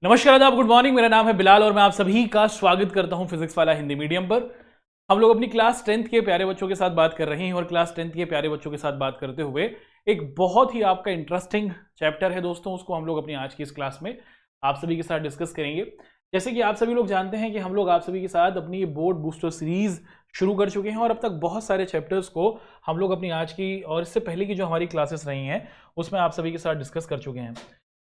नमस्कार आदाब, good morning. मेरा नाम है बिलाल और मैं आप सभी का स्वागत करता हूं फिजिक्स वाला हिंदी मीडियम पर। हम लोग अपनी क्लास 10th के प्यारे बच्चों के साथ बात कर रहे हैं और क्लास 10th के प्यारे बच्चों के साथ बात करते हुए एक बहुत ही आपका इंटरेस्टिंग चैप्टर है दोस्तों, उसको हम लोग अपनी आज की इस क्लास में आप सभी के साथ डिस्कस करेंगे। जैसे कि आप सभी लोग जानते हैं कि हम लोग आप सभी के साथ अपनी बोर्ड बूस्टर सीरीज शुरू कर चुके हैं और अब तक बहुत सारे चैप्टर्स को हम लोग अपनी आज की और इससे पहले की जो हमारी क्लासेस रही हैं उसमें आप सभी के साथ डिस्कस कर चुके हैं।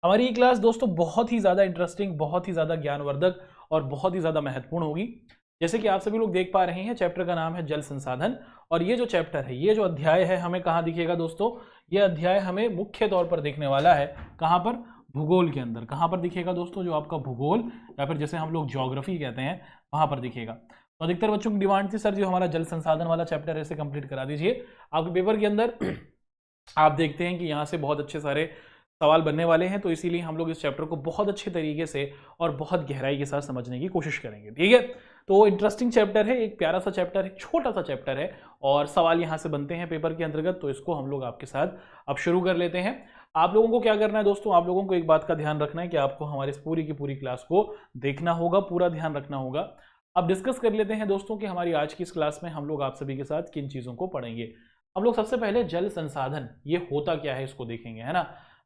हमारी ये क्लास दोस्तों बहुत ही ज़्यादा इंटरेस्टिंग, बहुत ही ज़्यादा ज्ञानवर्धक और बहुत ही ज़्यादा महत्वपूर्ण होगी। जैसे कि आप सभी लोग देख पा रहे हैं, चैप्टर का नाम है जल संसाधन। और ये जो चैप्टर है, ये जो अध्याय है, हमें कहाँ दिखेगा दोस्तों? ये अध्याय हमें मुख्य तौर पर दिखने वाला है कहाँ पर? भूगोल के अंदर। कहाँ पर दिखेगा दोस्तों? जो आपका भूगोल या फिर जैसे हम लोग ज्योग्राफी कहते हैं, वहाँ पर दिखेगा। तो अधिकतर बच्चों की डिमांड थी, सर जो हमारा जल संसाधन वाला चैप्टर है इसे कंप्लीट करा दीजिए। आपके पेपर के अंदर आप देखते हैं कि यहाँ से बहुत अच्छे सारे सवाल बनने वाले हैं, तो इसीलिए हम लोग इस चैप्टर को बहुत अच्छे तरीके से और बहुत गहराई के साथ समझने की कोशिश करेंगे। ठीक है, तो इंटरेस्टिंग चैप्टर है, एक प्यारा सा चैप्टर है, छोटा सा चैप्टर है और सवाल यहाँ से बनते हैं पेपर के अंतर्गत। तो इसको हम लोग आपके साथ अब शुरू कर लेते हैं। आप लोगों को क्या करना है दोस्तों? आप लोगों को एक बात का ध्यान रखना है कि आपको हमारी इस पूरी की पूरी क्लास को देखना होगा, पूरा ध्यान रखना होगा। अब डिस्कस कर लेते हैं दोस्तों कि हमारी आज की इस क्लास में हम लोग आप सभी के साथ किन चीज़ों को पढ़ेंगे। हम लोग सबसे पहले जल संसाधन ये होता क्या है इसको देखेंगे, है ना।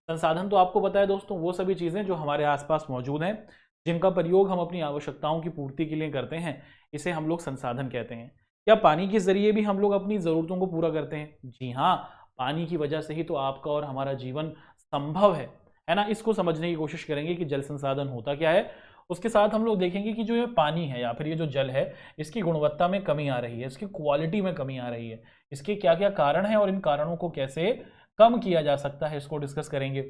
संसाधन तो आपको पता है दोस्तों, वो सभी चीज़ें जो हमारे आसपास मौजूद हैं, जिनका प्रयोग हम अपनी आवश्यकताओं की पूर्ति के लिए करते हैं, इसे हम लोग संसाधन कहते हैं। क्या पानी के जरिए भी हम लोग अपनी ज़रूरतों को पूरा करते हैं? जी हाँ, पानी की वजह से ही तो आपका और हमारा जीवन संभव है ना। इसको समझने की कोशिश करेंगे कि जल संसाधन होता क्या है। उसके साथ हम लोग देखेंगे कि जो ये पानी है या फिर ये जो जल है, इसकी गुणवत्ता में कमी आ रही है, इसकी क्वालिटी में कमी आ रही है, इसके क्या क्या कारण हैं और इन कारणों को कैसे कम किया जा सकता है, इसको डिस्कस करेंगे।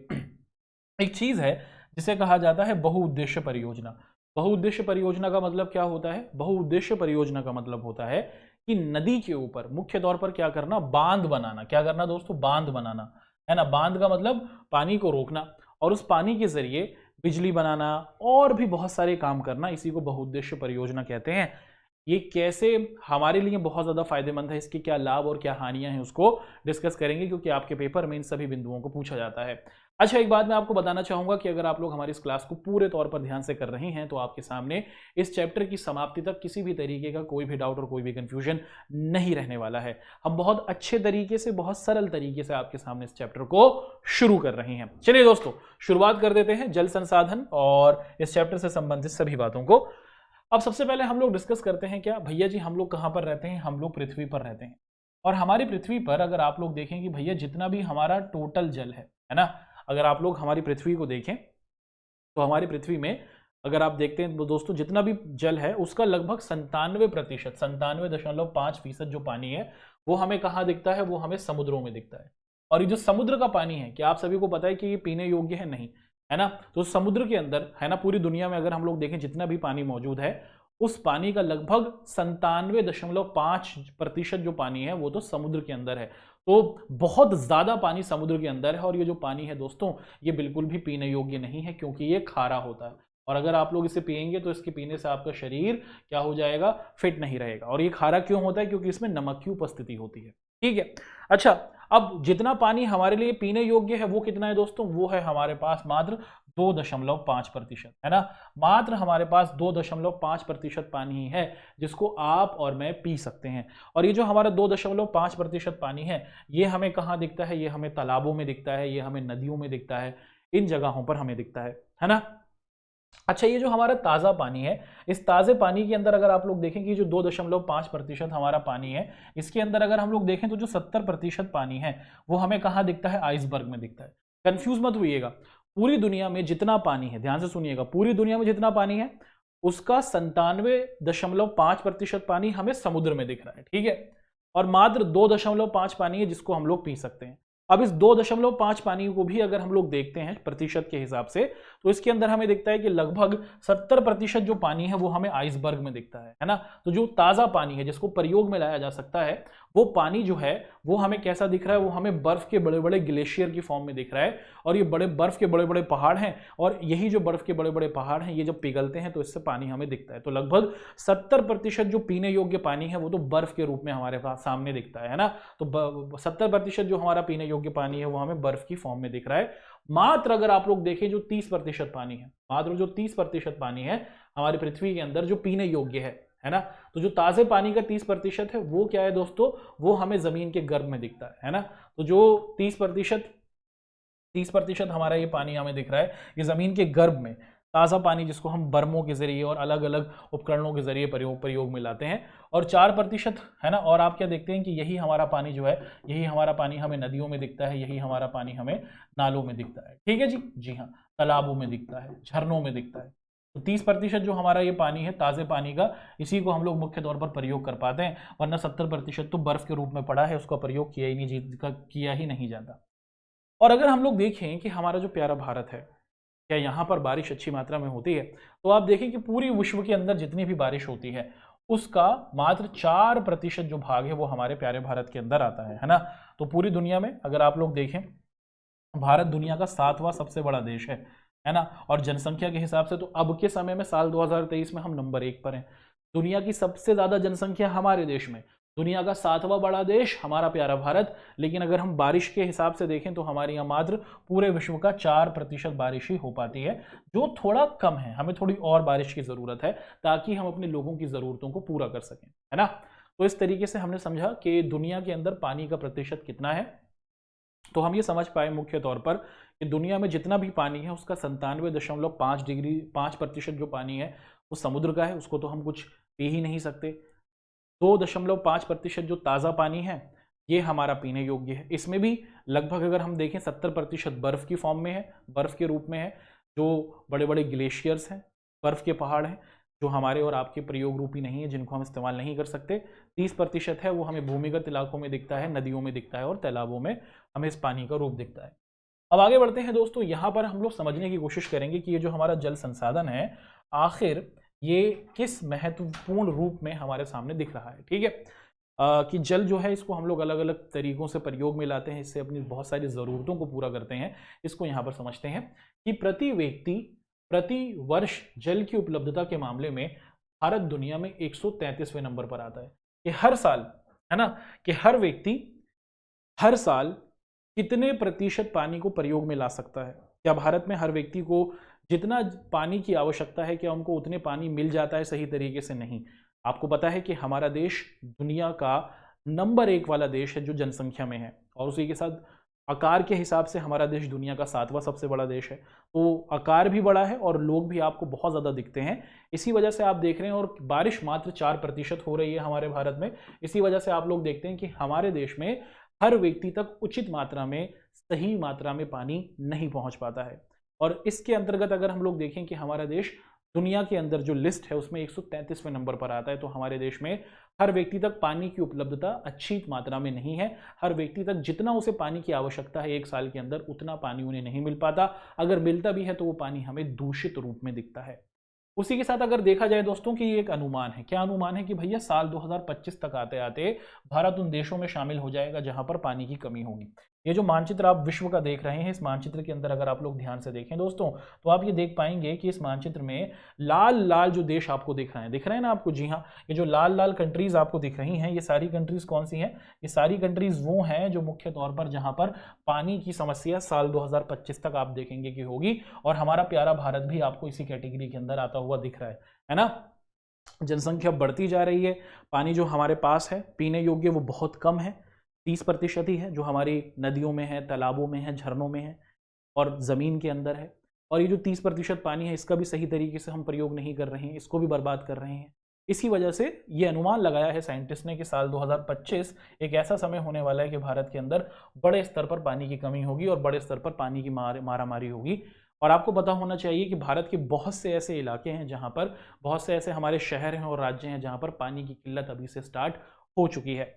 एक चीज है जिसे कहा जाता है बहुउद्देश्य परियोजना। बहुउद्देश्य परियोजना का मतलब क्या होता है? बहुउद्देश्य परियोजना का मतलब होता है कि नदी के ऊपर मुख्य तौर पर क्या करना? बांध बनाना। क्या करना दोस्तों? बांध बनाना, है ना। बांध का मतलब पानी को रोकना और उस पानी के जरिए बिजली बनाना और भी बहुत सारे काम करना, इसी को बहुउद्देश्य परियोजना कहते हैं। ये कैसे हमारे लिए बहुत ज़्यादा फायदेमंद है, इसके क्या लाभ और क्या हानियां हैं, उसको डिस्कस करेंगे, क्योंकि आपके पेपर में इन सभी बिंदुओं को पूछा जाता है। अच्छा, एक बात मैं आपको बताना चाहूँगा कि अगर आप लोग हमारी इस क्लास को पूरे तौर पर ध्यान से कर रहे हैं तो आपके सामने इस चैप्टर की समाप्ति तक किसी भी तरीके का कोई भी डाउट और कोई भी कन्फ्यूजन नहीं रहने वाला है। हम बहुत अच्छे तरीके से, बहुत सरल तरीके से आपके सामने इस चैप्टर को शुरू कर रहे हैं। चलिए दोस्तों, शुरुआत कर देते हैं जल संसाधन और इस चैप्टर से संबंधित सभी बातों को। अब सबसे पहले हम लोग डिस्कस करते हैं, क्या भैया जी हम लोग कहाँ पर रहते हैं? हम लोग पृथ्वी पर रहते हैं। और हमारी पृथ्वी पर अगर आप लोग देखें कि भैया जितना भी हमारा टोटल जल है ना, अगर आप लोग हमारी पृथ्वी को देखें तो हमारी पृथ्वी में अगर आप देखते हैं तो दोस्तों जितना भी जल है उसका लगभग 97%, 97.5% जो पानी है वो हमें कहाँ दिखता है? वो हमें समुद्रों में दिखता है। और ये जो समुद्र का पानी है, क्या आप सभी को पता है कि ये पीने योग्य है? नहीं, है ना। तो समुद्र के अंदर, है ना, पूरी दुनिया में अगर हम लोग देखें जितना भी पानी मौजूद है, उस पानी का लगभग 97.5% जो पानी है वो तो समुद्र के अंदर है। तो बहुत ज्यादा पानी समुद्र के अंदर है और ये जो पानी है दोस्तों, ये बिल्कुल भी पीने योग्य नहीं है, क्योंकि ये खारा होता है। और अगर आप लोग इसे पिएंगे तो इसके पीने से आपका शरीर क्या हो जाएगा? फिट नहीं रहेगा। और ये खारा क्यों होता है? क्योंकि इसमें नमक की उपस्थिति होती है। ठीक है। अच्छा, अब जितना पानी हमारे लिए पीने योग्य है वो कितना है दोस्तों? वो है हमारे पास मात्र 2.5%, है ना। मात्र हमारे पास 2.5% पानी ही है जिसको आप और मैं पी सकते हैं। और ये जो हमारा 2.5% पानी है, ये हमें कहाँ दिखता है? ये हमें तालाबों में दिखता है, ये हमें नदियों में दिखता है, इन जगहों पर हमें दिखता है ना। अच्छा, ये जो हमारा ताज़ा पानी है, इस ताज़े पानी के अंदर अगर आप लोग देखें कि जो 2.5% हमारा पानी है, इसके अंदर अगर हम लोग देखें तो जो 70% पानी है वो हमें कहाँ दिखता है? आइसबर्ग में दिखता है। कंफ्यूज मत होइएगा, पूरी दुनिया में जितना पानी है, ध्यान से सुनिएगा, पूरी दुनिया में जितना पानी है उसका 97.5% पानी हमें समुद्र में दिख रहा है। ठीक है। और मात्र 2.5 पानी है जिसको हम लोग पी सकते हैं। अब इस 2.5 पानी को भी अगर हम लोग देखते हैं प्रतिशत के हिसाब से, तो इसके अंदर हमें दिखता है कि लगभग 70% जो पानी है वो हमें आइसबर्ग में दिखता है ना। तो जो ताज़ा पानी है जिसको प्रयोग में लाया जा सकता है, वो पानी जो है वो हमें कैसा दिख रहा है? वो हमें बर्फ के बड़े बड़े ग्लेशियर की फॉर्म में दिख रहा है। और ये बड़े बर्फ के बड़े बड़े पहाड़ हैं, और यही जो बर्फ के बड़े बड़े पहाड़ हैं, ये जब पिघलते हैं तो इससे पानी हमें दिखता है। तो लगभग 70% जो पीने योग्य पानी है वो तो बर्फ के रूप में हमारे पास सामने दिखता है ना। तो 70% जो हमारा पीने योग्य पानी है वो हमें बर्फ की फॉर्म में दिख रहा है। मात्र अगर आप लोग देखें जो 30% पानी है, मात्र जो 30% पानी है हमारी पृथ्वी के अंदर जो पीने योग्य है ना। तो जो ताजे पानी का 30% है वो क्या है दोस्तों, वो हमें जमीन के गर्भ में दिखता है ना। तो जो 30% हमारा ये पानी हमें दिख रहा है, ये जमीन के गर्भ में ताज़ा पानी, जिसको हम बर्मों के जरिए और अलग अलग उपकरणों के जरिए प्रयोग में लाते हैं। और 4% है ना, और आप क्या देखते हैं कि यही हमारा पानी जो है, यही हमारा पानी हमें नदियों में दिखता है, यही हमारा पानी हमें नालों में दिखता है। ठीक है जी, जी हाँ, तालाबों में दिखता है, झरनों में दिखता है। तो 30% जो हमारा ये पानी है ताज़े पानी का, इसी को हम लोग मुख्य तौर पर प्रयोग कर पाते हैं, वरना 70% तो बर्फ के रूप में पड़ा है, उसका प्रयोग किया ही नहीं जाता। और अगर हम लोग देखें कि हमारा जो प्यारा भारत है, क्या यहाँ पर बारिश अच्छी मात्रा में होती है, तो आप देखें कि पूरी विश्व के अंदर जितनी भी बारिश होती है उसका मात्र 4% जो भाग है वो हमारे प्यारे भारत के अंदर आता है ना। तो पूरी दुनिया में अगर आप लोग देखें, भारत दुनिया का 7वां सबसे बड़ा देश है ना। और जनसंख्या के हिसाब से तो अब के समय में साल 2023 में हम नंबर 1 पर हैं। दुनिया की सबसे ज्यादा जनसंख्या हमारे देश में, दुनिया का 7वां बड़ा देश हमारा प्यारा भारत। लेकिन अगर हम बारिश के हिसाब से देखें तो हमारे यहाँ मात्र पूरे विश्व का 4% बारिश ही हो पाती है, जो थोड़ा कम है। हमें थोड़ी और बारिश की जरूरत है ताकि हम अपने लोगों की जरूरतों को पूरा कर सकें, है ना। तो इस तरीके से हमने समझा कि दुनिया के अंदर पानी का प्रतिशत कितना है। तो हम ये समझ पाए मुख्य तौर पर कि दुनिया में जितना भी पानी है उसका 97.5% जो पानी है वो समुद्र का है, उसको तो हम कुछ पी ही नहीं सकते। 2.5% जो ताज़ा पानी है ये हमारा पीने योग्य है। इसमें भी लगभग अगर हम देखें 70% बर्फ़ की फॉर्म में है, बर्फ़ के रूप में है, जो बड़े बड़े ग्लेशियर्स हैं, बर्फ़ के पहाड़ हैं, जो हमारे और आपके प्रयोग रूपी नहीं है, जिनको हम इस्तेमाल नहीं कर सकते। 30% है वो हमें भूमिगत इलाकों में दिखता है, नदियों में दिखता है और तालाबों में हमें इस पानी का रूप दिखता है। अब आगे बढ़ते हैं दोस्तों, यहाँ पर हम लोग समझने की कोशिश करेंगे कि ये जो हमारा जल संसाधन है आखिर ये किस महत्वपूर्ण रूप में हमारे सामने दिख रहा है। ठीक है, कि जल जो है इसको हम लोग अलग अलग तरीकों से प्रयोग में लाते हैं, इससे अपनी बहुत सारी ज़रूरतों को पूरा करते हैं। इसको यहाँ पर समझते हैं कि प्रति व्यक्ति प्रति वर्ष जल की उपलब्धता के मामले में भारत दुनिया में 133वें नंबर पर आता है। कि हर साल, है ना, कि हर व्यक्ति हर साल कितने प्रतिशत पानी को प्रयोग में ला सकता है। क्या भारत में हर व्यक्ति को जितना पानी की आवश्यकता है क्या उनको उतने पानी मिल जाता है सही तरीके से? नहीं। आपको पता है कि हमारा देश दुनिया का नंबर 1 वाला देश है जो जनसंख्या में है, और उसी के साथ आकार के हिसाब से हमारा देश दुनिया का 7वां सबसे बड़ा देश है। तो आकार भी बड़ा है और लोग भी आपको बहुत ज़्यादा दिखते हैं, इसी वजह से आप देख रहे हैं। और बारिश मात्र 4% हो रही है हमारे भारत में, इसी वजह से आप लोग देखते हैं कि हमारे देश में हर व्यक्ति तक उचित मात्रा में, सही मात्रा में पानी नहीं पहुंच पाता है। और इसके अंतर्गत अगर हम लोग देखें कि हमारा देश दुनिया के अंदर जो लिस्ट है उसमें 133वें नंबर पर आता है, तो हमारे देश में हर व्यक्ति तक पानी की उपलब्धता अच्छी मात्रा में नहीं है। हर व्यक्ति तक जितना उसे पानी की आवश्यकता है 1 साल के अंदर, उतना पानी उन्हें नहीं मिल पाता। अगर मिलता भी है तो वो पानी हमें दूषित रूप में दिखता है। उसी के साथ अगर देखा जाए दोस्तों कि ये एक अनुमान है, क्या अनुमान है कि भैया साल 2025 तक आते आते भारत उन देशों में शामिल हो जाएगा जहां पर पानी की कमी होगी। ये जो मानचित्र आप विश्व का देख रहे हैं, इस मानचित्र के अंदर अगर आप लोग ध्यान से देखें दोस्तों, तो आप ये देख पाएंगे कि इस मानचित्र में लाल लाल जो देश आपको दिख रहे हैं ना आपको, जी हाँ, ये जो लाल लाल कंट्रीज आपको दिख रही हैं, ये सारी कंट्रीज कौन सी हैं? ये सारी कंट्रीज वो हैं जो मुख्य तौर पर जहां पर पानी की समस्या साल 2025 तक आप देखेंगे कि होगी। और हमारा प्यारा भारत भी आपको इसी कैटेगरी के अंदर आता हुआ दिख रहा है ना। जनसंख्या बढ़ती जा रही है, पानी जो हमारे पास है पीने योग्य वो बहुत कम है, 30% ही है जो हमारी नदियों में है, तालाबों में है, झरनों में है और ज़मीन के अंदर है। और ये जो 30% पानी है इसका भी सही तरीके से हम प्रयोग नहीं कर रहे हैं, इसको भी बर्बाद कर रहे हैं। इसी वजह से ये अनुमान लगाया है साइंटिस्ट ने कि साल 2025 एक ऐसा समय होने वाला है कि भारत के अंदर बड़े स्तर पर पानी की कमी होगी और बड़े स्तर पर पानी की मारामारी होगी। और आपको पता होना चाहिए कि भारत के बहुत से ऐसे इलाके हैं जहाँ पर, बहुत से ऐसे हमारे शहर हैं और राज्य हैं जहाँ पर पानी की किल्लत अभी से स्टार्ट हो चुकी है।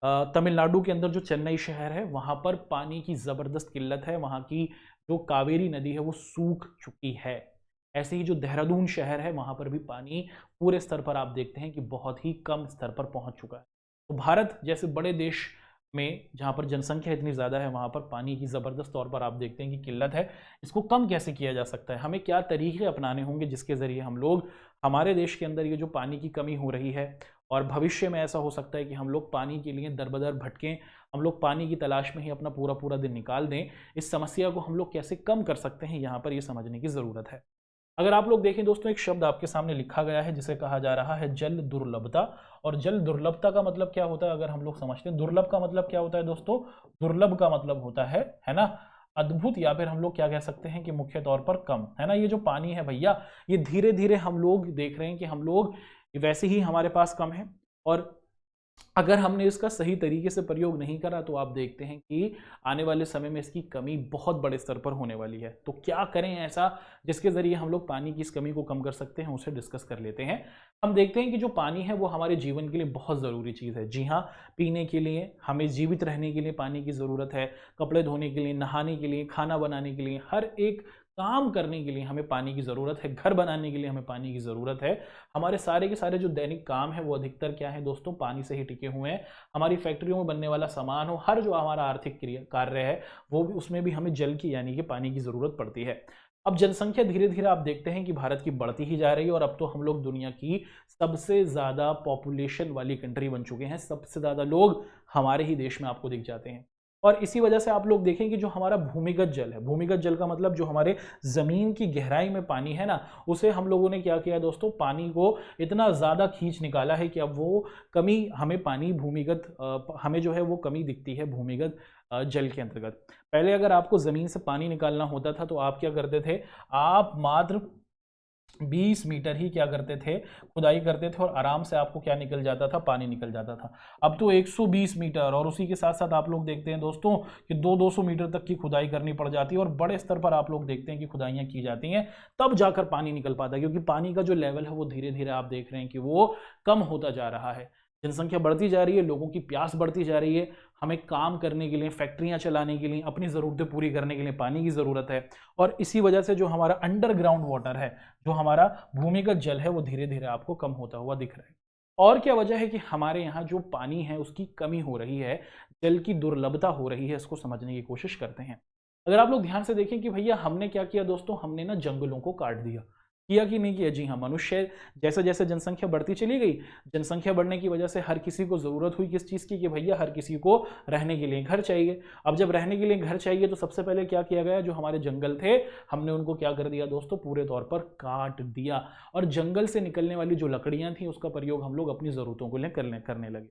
तमिलनाडु के अंदर जो चेन्नई शहर है वहाँ पर पानी की ज़बरदस्त किल्लत है, वहाँ की जो कावेरी नदी है वो सूख चुकी है। ऐसे ही जो देहरादून शहर है वहाँ पर भी पानी पूरे स्तर पर आप देखते हैं कि बहुत ही कम स्तर पर पहुँच चुका है। तो भारत जैसे बड़े देश में जहाँ पर जनसंख्या इतनी ज़्यादा है वहाँ पर पानी की ज़बरदस्त तौर पर आप देखते हैं कि किल्लत है। इसको कम कैसे किया जा सकता है? हमें क्या तरीके अपनाने होंगे जिसके ज़रिए हम लोग हमारे देश के अंदर ये जो पानी की कमी हो रही है और भविष्य में ऐसा हो सकता है कि हम लोग पानी के लिए दर-बदर भटकें, हम लोग पानी की तलाश में ही अपना पूरा पूरा दिन निकाल दें। इस समस्या को हम लोग कैसे कम कर सकते हैं, यहाँ पर ये समझने की ज़रूरत है। अगर आप लोग देखें दोस्तों, एक शब्द आपके सामने लिखा गया है जिसे कहा जा रहा है जल दुर्लभता। और जल दुर्लभता का मतलब क्या होता है, अगर हम लोग समझते हैं, दुर्लभ का मतलब क्या होता है दोस्तों, दुर्लभ का मतलब होता है ना, अद्भुत, या फिर हम लोग क्या कह सकते हैं कि मुख्य तौर पर कम, है ना। ये जो पानी है भैया, ये धीरे धीरे हम लोग देख रहे हैं कि हम लोग वैसे ही हमारे पास कम है, और अगर हमने इसका सही तरीके से प्रयोग नहीं करा तो आप देखते हैं कि आने वाले समय में इसकी कमी बहुत बड़े स्तर पर होने वाली है। तो क्या करें ऐसा जिसके ज़रिए हम लोग पानी की इस कमी को कम कर सकते हैं, उसे डिस्कस कर लेते हैं। हम देखते हैं कि जो पानी है वो हमारे जीवन के लिए बहुत ज़रूरी चीज़ है। जी हाँ, पीने के लिए, हमें जीवित रहने के लिए पानी की ज़रूरत है, कपड़े धोने के लिए, नहाने के लिए, खाना बनाने के लिए, हर एक काम करने के लिए हमें पानी की ज़रूरत है, घर बनाने के लिए हमें पानी की ज़रूरत है। हमारे सारे के सारे जो दैनिक काम है वो अधिकतर क्या है दोस्तों, पानी से ही टिके हुए हैं। हमारी फैक्ट्रियों में बनने वाला सामान हो, हर जो हमारा आर्थिक क्रिया कार्य है वो भी, उसमें भी हमें जल की यानी कि पानी की ज़रूरत पड़ती है। अब जनसंख्या धीरे धीरे आप देखते हैं कि भारत की बढ़ती ही जा रही है, और अब तो हम लोग दुनिया की सबसे ज़्यादा पॉपुलेशन वाली कंट्री बन चुके हैं। सबसे ज़्यादा लोग हमारे ही देश में आपको दिख जाते हैं। और इसी वजह से आप लोग देखें कि जो हमारा भूमिगत जल है, भूमिगत जल का मतलब जो हमारे ज़मीन की गहराई में पानी है ना, उसे हम लोगों ने क्या किया दोस्तों, पानी को इतना ज़्यादा खींच निकाला है कि अब वो कमी, हमें पानी भूमिगत हमें जो है वो कमी दिखती है भूमिगत जल के अंतर्गत। पहले अगर आपको ज़मीन से पानी निकालना होता था तो आप क्या करते थे, आप मात्र 20 मीटर ही क्या करते थे, खुदाई करते थे, और आराम से आपको क्या निकल जाता था, पानी निकल जाता था। अब तो 120 मीटर, और उसी के साथ साथ आप लोग देखते हैं दोस्तों कि 200 मीटर तक की खुदाई करनी पड़ जाती है, और बड़े स्तर पर आप लोग देखते हैं कि खुदाइयाँ की जाती हैं, तब जाकर पानी निकल पाता है। क्योंकि पानी का जो लेवल है वो धीरे धीरे आप देख रहे हैं कि वो कम होता जा रहा है। जनसंख्या बढ़ती जा रही है, लोगों की प्यास बढ़ती जा रही है, हमें काम करने के लिए, फैक्ट्रियां चलाने के लिए, अपनी ज़रूरतें पूरी करने के लिए पानी की ज़रूरत है। और इसी वजह से जो हमारा अंडरग्राउंड वाटर है, जो हमारा भूमिगत जल है, वो धीरे धीरे आपको कम होता हुआ दिख रहा है। और क्या वजह है कि हमारे यहाँ जो पानी है उसकी कमी हो रही है, जल की दुर्लभता हो रही है, इसको समझने की कोशिश करते हैं। अगर आप लोग ध्यान से देखें कि भैया हमने क्या किया दोस्तों, हमने ना जंगलों को काट दिया, किया कि नहीं किया? जी हाँ, मनुष्य जैसे जैसे जनसंख्या बढ़ती चली गई, जनसंख्या बढ़ने की वजह से हर किसी को ज़रूरत हुई किस चीज़ की, कि भैया हर किसी को रहने के लिए घर चाहिए। अब जब रहने के लिए घर चाहिए तो सबसे पहले क्या किया गया, जो हमारे जंगल थे हमने उनको क्या कर दिया दोस्तों, पूरे तौर पर काट दिया, और जंगल से निकलने वाली जो लकड़ियाँ थी उसका प्रयोग हम लोग अपनी ज़रूरतों को लिए करने लगे।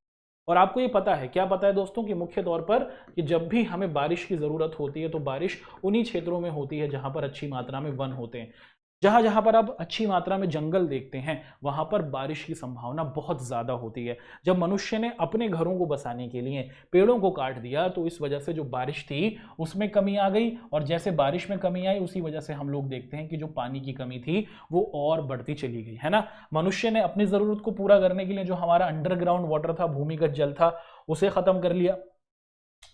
और आपको ये पता है, क्या पता है दोस्तों, कि मुख्य तौर पर कि जब भी हमें बारिश की ज़रूरत होती है तो बारिश उन्हीं क्षेत्रों में होती है जहाँ पर अच्छी मात्रा में वन होते हैं। जहाँ जहाँ पर आप अच्छी मात्रा में जंगल देखते हैं वहाँ पर बारिश की संभावना बहुत ज़्यादा होती है। जब मनुष्य ने अपने घरों को बसाने के लिए पेड़ों को काट दिया तो इस वजह से जो बारिश थी उसमें कमी आ गई, और जैसे बारिश में कमी आई उसी वजह से हम लोग देखते हैं कि जो पानी की कमी थी वो और बढ़ती चली गई, है ना। मनुष्य ने अपनी ज़रूरत को पूरा करने के लिए जो हमारा अंडरग्राउंड वाटर था, भूमिगत जल था, उसे ख़त्म कर लिया,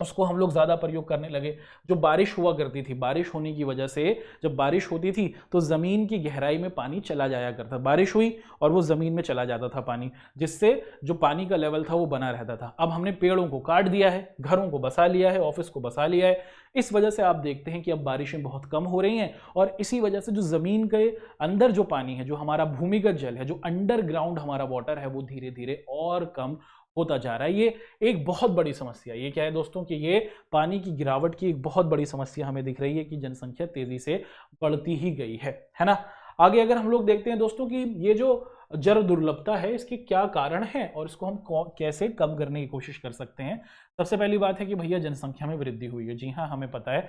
उसको हम लोग ज़्यादा प्रयोग करने लगे। जो बारिश हुआ करती थी, बारिश होने की वजह से जब बारिश होती थी तो ज़मीन की गहराई में पानी चला जाया करता, बारिश हुई और वो ज़मीन में चला जाता था पानी, जिससे जो पानी का लेवल था वो बना रहता था। अब हमने पेड़ों को काट दिया है, घरों को बसा लिया है, ऑफिस को बसा लिया है, इस वजह से आप देखते हैं कि अब बारिशें बहुत कम हो रही हैं, और इसी वजह से जो ज़मीन के अंदर जो पानी है, जो हमारा भूमिगत जल है, जो अंडरग्राउंड हमारा वाटर है, वो धीरे धीरे और कम होता जा रहा है। ये एक बहुत बड़ी समस्या, ये क्या है दोस्तों, कि ये पानी की गिरावट की एक बहुत बड़ी समस्या हमें दिख रही है कि जनसंख्या तेजी से बढ़ती ही गई है ना। आगे अगर हम लोग देखते हैं दोस्तों कि ये जो जल दुर्लभता है इसके क्या कारण है और इसको हम कैसे कम करने की कोशिश कर सकते हैं। सबसे पहली बात है कि भैया जनसंख्या में वृद्धि हुई है। जी हाँ, हमें पता है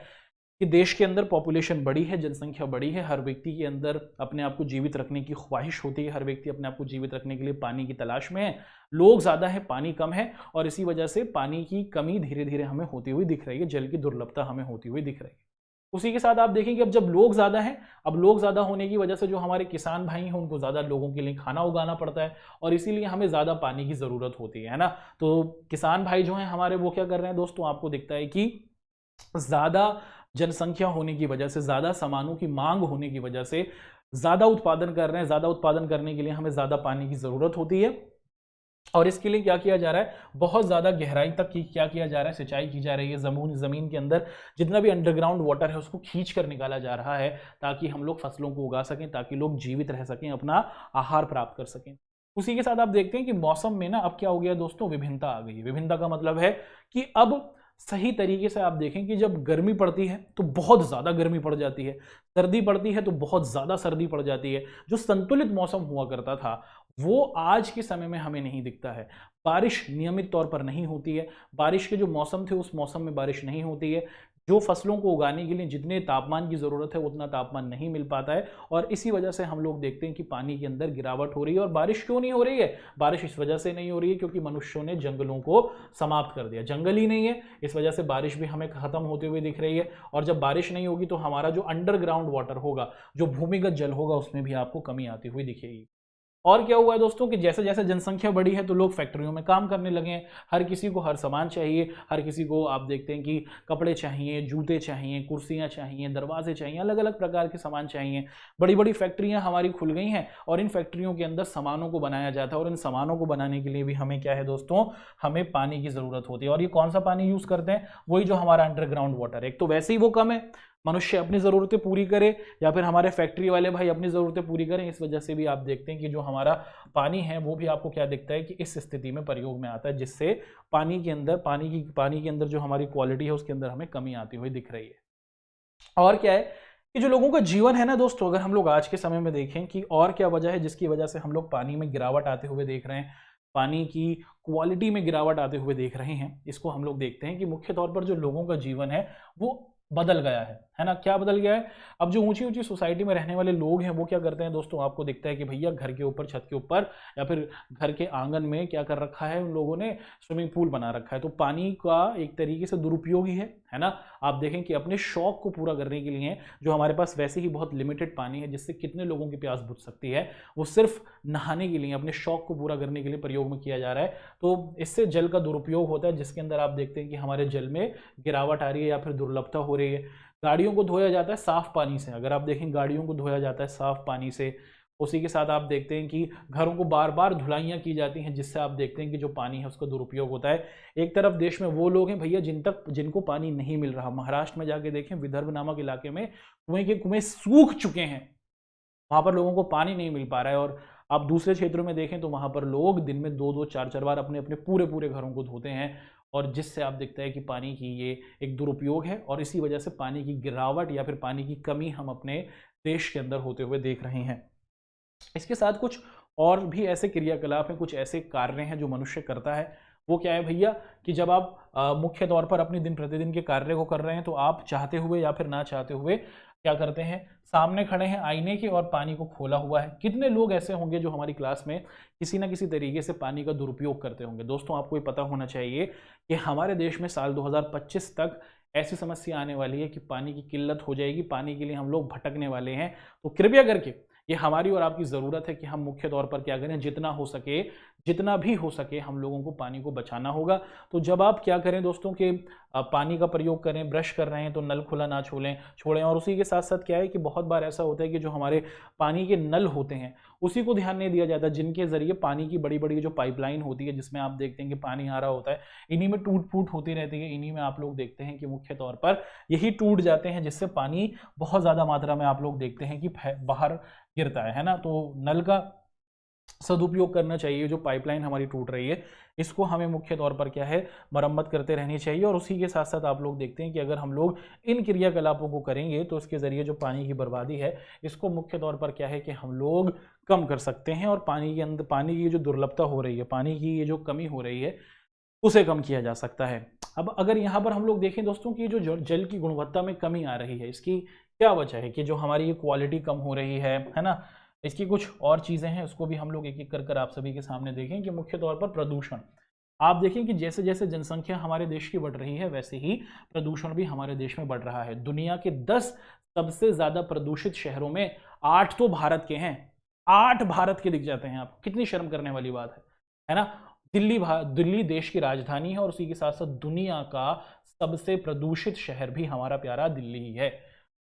कि देश के अंदर पॉपुलेशन बढ़ी है, जनसंख्या बढ़ी है, हर व्यक्ति के अंदर अपने आप को जीवित रखने की ख्वाहिश होती है, हर व्यक्ति अपने आप को जीवित रखने के लिए पानी की तलाश में है। लोग ज़्यादा है, पानी कम है, और इसी वजह से पानी की कमी धीरे धीरे हमें होती हुई दिख रही है, जल की दुर्लभता हमें होती हुई दिख रही है। उसी के साथ आप देखेंगे अब जब लोग ज़्यादा हैं, अब लोग ज़्यादा होने की वजह से जो हमारे किसान भाई हैं उनको ज़्यादा लोगों के लिए खाना उगाना पड़ता है, और इसीलिए हमें ज़्यादा पानी की ज़रूरत होती है ना। तो किसान भाई जो हैं हमारे, वो क्या कर रहे हैं दोस्तों, आपको दिखता है कि ज़्यादा जनसंख्या होने की वजह से, ज़्यादा सामानों की मांग होने की वजह से ज़्यादा उत्पादन कर रहे हैं। ज़्यादा उत्पादन करने के लिए हमें ज़्यादा पानी की ज़रूरत होती है, और इसके लिए क्या किया जा रहा है, बहुत ज़्यादा गहराई तक की क्या किया जा रहा है, सिंचाई की जा रही है। ज़मीन के अंदर जितना भी अंडरग्राउंड वाटर है उसको खींच कर निकाला जा रहा है, ताकि हम लोग फसलों को उगा सकें, ताकि लोग जीवित रह सकें, अपना आहार प्राप्त कर सकें। उसी के साथ आप देखते हैं कि मौसम में ना अब क्या हो गया दोस्तों, विभिन्नता आ गई है। विभिन्नता का मतलब है कि अब सही तरीके से आप देखें कि जब गर्मी पड़ती है तो बहुत ज़्यादा गर्मी पड़ जाती है, सर्दी पड़ती है तो बहुत ज़्यादा सर्दी पड़ जाती है। जो संतुलित मौसम हुआ करता था वो आज के समय में हमें नहीं दिखता है। बारिश नियमित तौर पर नहीं होती है, बारिश के जो मौसम थे उस मौसम में बारिश नहीं होती है। जो फसलों को उगाने के लिए जितने तापमान की ज़रूरत है उतना तापमान नहीं मिल पाता है, और इसी वजह से हम लोग देखते हैं कि पानी के अंदर गिरावट हो रही है। और बारिश क्यों नहीं हो रही है? बारिश इस वजह से नहीं हो रही है क्योंकि मनुष्यों ने जंगलों को समाप्त कर दिया, जंगल ही नहीं है, इस वजह से बारिश भी हमें खत्म होते हुए दिख रही है। और जब बारिश नहीं होगी तो हमारा जो अंडरग्राउंड वाटर होगा, जो भूमिगत जल होगा, उसमें भी आपको कमी आती हुई दिखेगी। और क्या हुआ है दोस्तों कि जैसे जैसे जनसंख्या बढ़ी है तो लोग फैक्ट्रियों में काम करने लगे हैं। हर किसी को हर सामान चाहिए, हर किसी को आप देखते हैं कि कपड़े चाहिए, जूते चाहिए, कुर्सियां चाहिए, दरवाजे चाहिए, अलग अलग प्रकार के सामान चाहिए। बड़ी बड़ी फैक्ट्रियां हमारी खुल गई हैं और इन फैक्ट्रियों के अंदर सामानों को बनाया जाता है, और इन सामानों को बनाने के लिए भी हमें क्या है दोस्तों, हमें पानी की ज़रूरत होती है। और ये कौन सा पानी यूज़ करते हैं? वही जो हमारा अंडरग्राउंड वाटर है। एक तो वैसे ही वो कम है, मनुष्य अपनी ज़रूरतें पूरी करे या फिर हमारे फैक्ट्री वाले भाई अपनी ज़रूरतें पूरी करें, इस वजह से भी आप देखते हैं कि जो हमारा पानी है वो भी आपको क्या दिखता है कि इस स्थिति में प्रयोग में आता है, जिससे पानी के अंदर जो हमारी क्वालिटी है उसके अंदर हमें कमी आती हुई दिख रही है। और क्या है कि जो लोगों का जीवन है ना दोस्तों, अगर हम लोग आज के समय में देखें कि और क्या वजह है जिसकी वजह से हम लोग पानी में गिरावट आते हुए देख रहे हैं, पानी की क्वालिटी में गिरावट आते हुए देख रहे हैं, इसको हम लोग देखते हैं कि मुख्य तौर पर जो लोगों का जीवन है वो बदल गया है ना। क्या बदल गया है? अब जो ऊंची ऊंची सोसाइटी में रहने वाले लोग हैं वो क्या करते हैं दोस्तों, आपको दिखता है कि भैया घर के ऊपर, छत के ऊपर या फिर घर के आंगन में क्या कर रखा है उन लोगों ने, स्विमिंग पूल बना रखा है। तो पानी का एक तरीके से दुरुपयोग ही है ना। आप देखें कि अपने शौक को पूरा करने के लिए जो हमारे पास वैसे ही बहुत लिमिटेड पानी है जिससे कितने लोगों की प्यास बुझ सकती है, वो सिर्फ नहाने के लिए, अपने शौक को पूरा करने के लिए प्रयोग में किया जा रहा है। तो इससे जल का दुरुपयोग होता है, जिसके अंदर आप देखते हैं कि हमारे जल में गिरावट आ रही है या फिर दुर्लभता हो रही है। गाड़ियों को धोया जाता है साफ पानी से, अगर आप देखें गाड़ियों को धोया जाता है साफ पानी से। उसी के साथ आप देखते हैं कि घरों को बार बार धुलाइयाँ की जाती हैं, जिससे आप देखते हैं कि जो पानी है उसका दुरुपयोग होता है। एक तरफ देश में वो लोग हैं भैया जिनको पानी नहीं मिल रहा। महाराष्ट्र में जाके देखें, विदर्भ नामक इलाके में कुएं के कुएं सूख चुके हैं, वहां पर लोगों को पानी नहीं मिल पा रहा है। और आप दूसरे क्षेत्रों में देखें तो वहां पर लोग दिन में 2-2 4-4 बार अपने अपने पूरे पूरे घरों को धोते हैं, और जिससे आप देखते हैं कि पानी की ये एक दुरुपयोग है, और इसी वजह से पानी की गिरावट या फिर पानी की कमी हम अपने देश के अंदर होते हुए देख रहे हैं। इसके साथ कुछ और भी ऐसे क्रियाकलाप हैं, कुछ ऐसे कार्य हैं जो मनुष्य करता है। वो क्या है भैया कि जब आप मुख्य तौर पर अपनी दिन प्रतिदिन के कार्य को कर रहे हैं तो आप चाहते हुए या फिर ना चाहते हुए क्या करते हैं, सामने खड़े हैं आईने के और पानी को खोला हुआ है। कितने लोग ऐसे होंगे जो हमारी क्लास में किसी ना किसी तरीके से पानी का दुरुपयोग करते होंगे? दोस्तों आपको ये पता होना चाहिए कि हमारे देश में साल 2025 तक ऐसी समस्या आने वाली है कि पानी की किल्लत हो जाएगी, पानी के लिए हम लोग भटकने वाले हैं। तो कृपया करके ये हमारी और आपकी ज़रूरत है कि हम मुख्य तौर पर क्या करें, जितना हो सके, जितना भी हो सके हम लोगों को पानी को बचाना होगा। तो जब आप क्या करें दोस्तों कि पानी का प्रयोग करें, ब्रश कर रहे हैं तो नल खुला ना छोड़ें। और उसी के साथ साथ क्या है कि बहुत बार ऐसा होता है कि जो हमारे पानी के नल होते हैं उसी को ध्यान नहीं दिया जाता, जिनके ज़रिए पानी की बड़ी बड़ी जो पाइपलाइन होती है जिसमें आप देखते हैं कि पानी आ रहा होता है, इन्हीं में टूट फूट होती रहती है। इन्हीं में आप लोग देखते हैं कि मुख्य तौर पर यही टूट जाते हैं, जिससे पानी बहुत ज़्यादा मात्रा में आप लोग देखते हैं कि बाहर गिरता है ना। तो नल का सदुपयोग करना चाहिए। जो पाइपलाइन हमारी टूट रही है इसको हमें मुख्य तौर पर क्या है, मरम्मत करते रहनी चाहिए। और उसी के साथ साथ आप लोग देखते हैं कि अगर हम लोग इन क्रियाकलापों को करेंगे तो इसके ज़रिए जो पानी की बर्बादी है इसको मुख्य तौर पर क्या है कि हम लोग कम कर सकते हैं, और पानी के अंदर पानी की जो दुर्लभता हो रही है, पानी की ये जो कमी हो रही है, उसे कम किया जा सकता है। अब अगर यहाँ पर हम लोग देखें दोस्तों कि जो जल की गुणवत्ता में कमी आ रही है, इसकी क्या वजह है कि जो हमारी ये क्वालिटी कम हो रही है ना। इसकी कुछ और चीज़ें हैं, उसको भी हम लोग एक एक कर आप सभी के सामने देखें कि मुख्य तौर पर प्रदूषण। आप देखें कि जैसे जैसे जनसंख्या हमारे देश की बढ़ रही है वैसे ही प्रदूषण भी हमारे देश में बढ़ रहा है। दुनिया के 10 सबसे ज़्यादा प्रदूषित शहरों में 8 तो भारत के हैं। 8 भारत के दिख जाते हैं आपको, कितनी शर्म करने वाली बात है ना। दिल्ली देश की राजधानी है, और उसी के साथ साथ दुनिया का सबसे प्रदूषित शहर भी हमारा प्यारा दिल्ली ही है।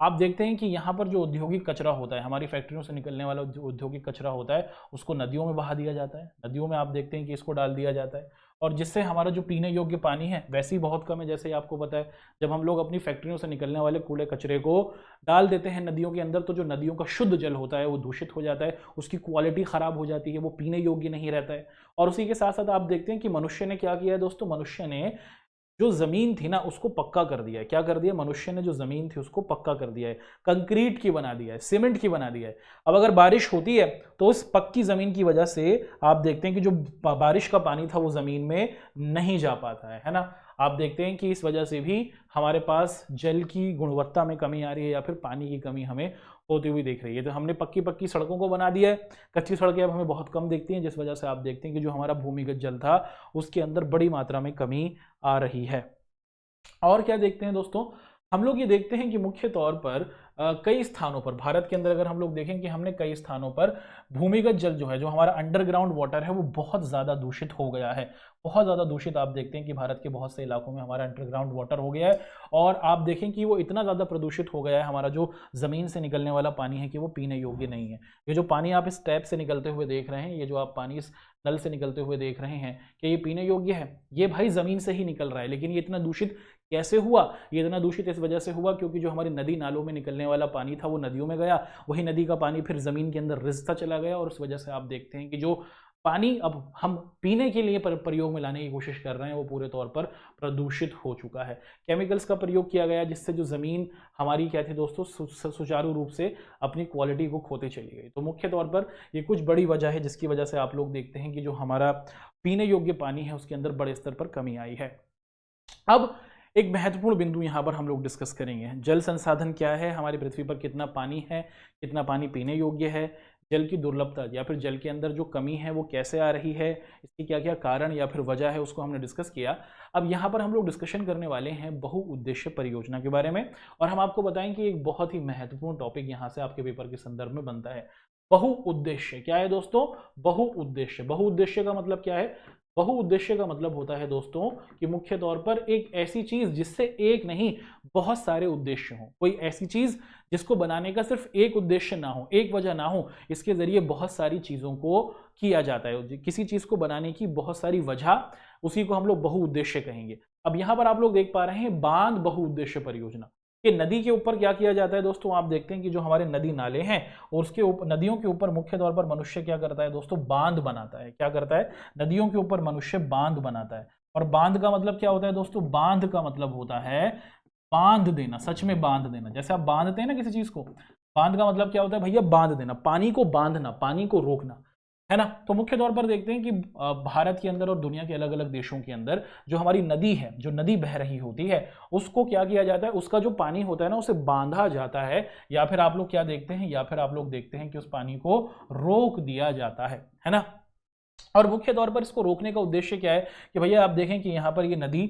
आप देखते हैं कि यहाँ पर जो औद्योगिक कचरा होता है, हमारी फैक्ट्रियों से निकलने वाला जो औद्योगिक कचरा होता है, उसको नदियों में बहा दिया जाता है। नदियों में आप देखते हैं कि इसको डाल दिया जाता है, और जिससे हमारा जो पीने योग्य पानी है वैसे ही बहुत कम है। जैसे ही आपको पता है, जब हम लोग अपनी फैक्ट्रियों से निकलने वाले कूड़े कचरे को डाल देते हैं नदियों के अंदर, तो जो नदियों का शुद्ध जल होता है वो दूषित हो जाता है, उसकी क्वालिटी खराब हो जाती है, वो पीने योग्य नहीं रहता है। और उसी के साथ साथ आप देखते हैं कि मनुष्य ने क्या किया है दोस्तों, मनुष्य ने जो जमीन थी ना उसको पक्का कर दिया है। क्या कर दिया मनुष्य ने, जो जमीन थी उसको पक्का कर दिया है, कंक्रीट की बना दिया है, सीमेंट की बना दिया है। अब अगर बारिश होती है तो उस पक्की जमीन की वजह से आप देखते हैं कि जो बारिश का पानी था वो जमीन में नहीं जा पाता है ना। आप देखते हैं कि इस वजह से भी हमारे पास जल की गुणवत्ता में कमी आ रही है, या फिर पानी की कमी हमें होती हुई दिख रही है। तो हमने पक्की पक्की सड़कों को बना दिया है, कच्ची सड़कें अब हमें बहुत कम दिखती हैं, जिस वजह से आप देखते हैं कि जो हमारा भूमिगत जल था उसके अंदर बड़ी मात्रा में कमी आ रही है। और क्या देखते हैं दोस्तों, हम लोग ये देखते हैं कि मुख्य तौर पर कई स्थानों पर भारत के अंदर अगर हम लोग देखें कि हमने कई स्थानों पर भूमिगत जल जो है, जो हमारा अंडरग्राउंड वाटर है, वो बहुत ज़्यादा दूषित हो गया है। बहुत ज़्यादा दूषित आप देखते हैं कि भारत के बहुत से इलाकों में हमारा अंडरग्राउंड वाटर हो गया है, और आप देखें कि वो इतना ज़्यादा प्रदूषित हो गया है, हमारा जो ज़मीन से निकलने वाला पानी है कि वो पीने योग्य नहीं है। ये जो पानी आप इस टैप से निकलते हुए देख रहे हैं, ये जो आप पानी इस नल से निकलते हुए देख रहे हैं कि ये पीने योग्य है, ये भाई ज़मीन से ही निकल रहा है। लेकिन ये इतना दूषित कैसे हुआ? ये इतना दूषित इस वजह से हुआ क्योंकि जो हमारी नदी नालों में निकलने वाला पानी था वो नदियों में गया, वही नदी का पानी फिर ज़मीन के अंदर रिसता चला गया, और उस वजह से आप देखते हैं कि जो पानी अब हम पीने के लिए प्रयोग में लाने की कोशिश कर रहे हैं वो पूरे तौर पर प्रदूषित हो चुका है। केमिकल्स का प्रयोग किया गया, जिससे जो ज़मीन हमारी क्या थी दोस्तों, सुचारू रूप से अपनी क्वालिटी को खोते चली गई। तो मुख्य तौर पर ये कुछ बड़ी वजह है जिसकी वजह से आप लोग देखते हैं कि जो हमारा पीने योग्य पानी है उसके अंदर बड़े स्तर पर कमी आई है। अब एक महत्वपूर्ण बिंदु यहाँ पर हम लोग डिस्कस करेंगे, जल संसाधन क्या है, हमारी पृथ्वी पर कितना पानी है, कितना पानी पीने योग्य है, जल की दुर्लभता या फिर जल के अंदर जो कमी है वो कैसे आ रही है, इसकी क्या क्या कारण या फिर वजह है, उसको हमने डिस्कस किया। अब यहाँ पर हम लोग डिस्कशन करने वाले हैं बहुउद्देश्य परियोजना के बारे में, और हम आपको बताएं कि एक बहुत ही महत्वपूर्ण टॉपिक यहाँ से आपके पेपर के संदर्भ में बनता है। बहुउद्देश्य क्या है दोस्तों? बहुउद्देश्य, बहुउद्देश्य का मतलब क्या है? बहुउद्देश्य का मतलब होता है दोस्तों कि मुख्य तौर पर एक ऐसी चीज जिससे एक नहीं बहुत सारे उद्देश्य हों, कोई ऐसी चीज जिसको बनाने का सिर्फ एक उद्देश्य ना हो, एक वजह ना हो, इसके जरिए बहुत सारी चीजों को किया जाता है। किसी चीज को बनाने की बहुत सारी वजह, उसी को हम लोग बहुउद्देश्य कहेंगे। अब यहां पर आप लोग देख पा रहे हैं बांध बहुउद्देश्य परियोजना, कि नदी के ऊपर क्या किया जाता है दोस्तों, आप देखते हैं कि जो हमारे नदी नाले हैं और उसके ऊपर, नदियों के ऊपर मुख्य तौर पर मनुष्य क्या करता है दोस्तों, बांध बनाता है। क्या करता है? नदियों के ऊपर मनुष्य बांध बनाता है। और बांध का मतलब क्या होता है दोस्तों? बांध का मतलब होता है बांध देना, सच में बांध देना। जैसे आप बांधते हैं ना किसी चीज को, बांध का मतलब क्या होता है भैया? बांध देना, पानी को बांधना, पानी को रोकना, है ना। तो मुख्य तौर पर देखते हैं कि भारत के अंदर और दुनिया के अलग अलग देशों के अंदर जो हमारी नदी है, जो नदी बह रही होती है, उसको क्या किया जाता है, उसका जो पानी होता है ना उसे बांधा जाता है, या फिर आप लोग क्या देखते हैं, या फिर आप लोग देखते हैं कि उस पानी को रोक दिया जाता है ना। और मुख्य तौर पर इसको रोकने का उद्देश्य क्या है कि भैया आप देखें कि यहाँ पर ये नदी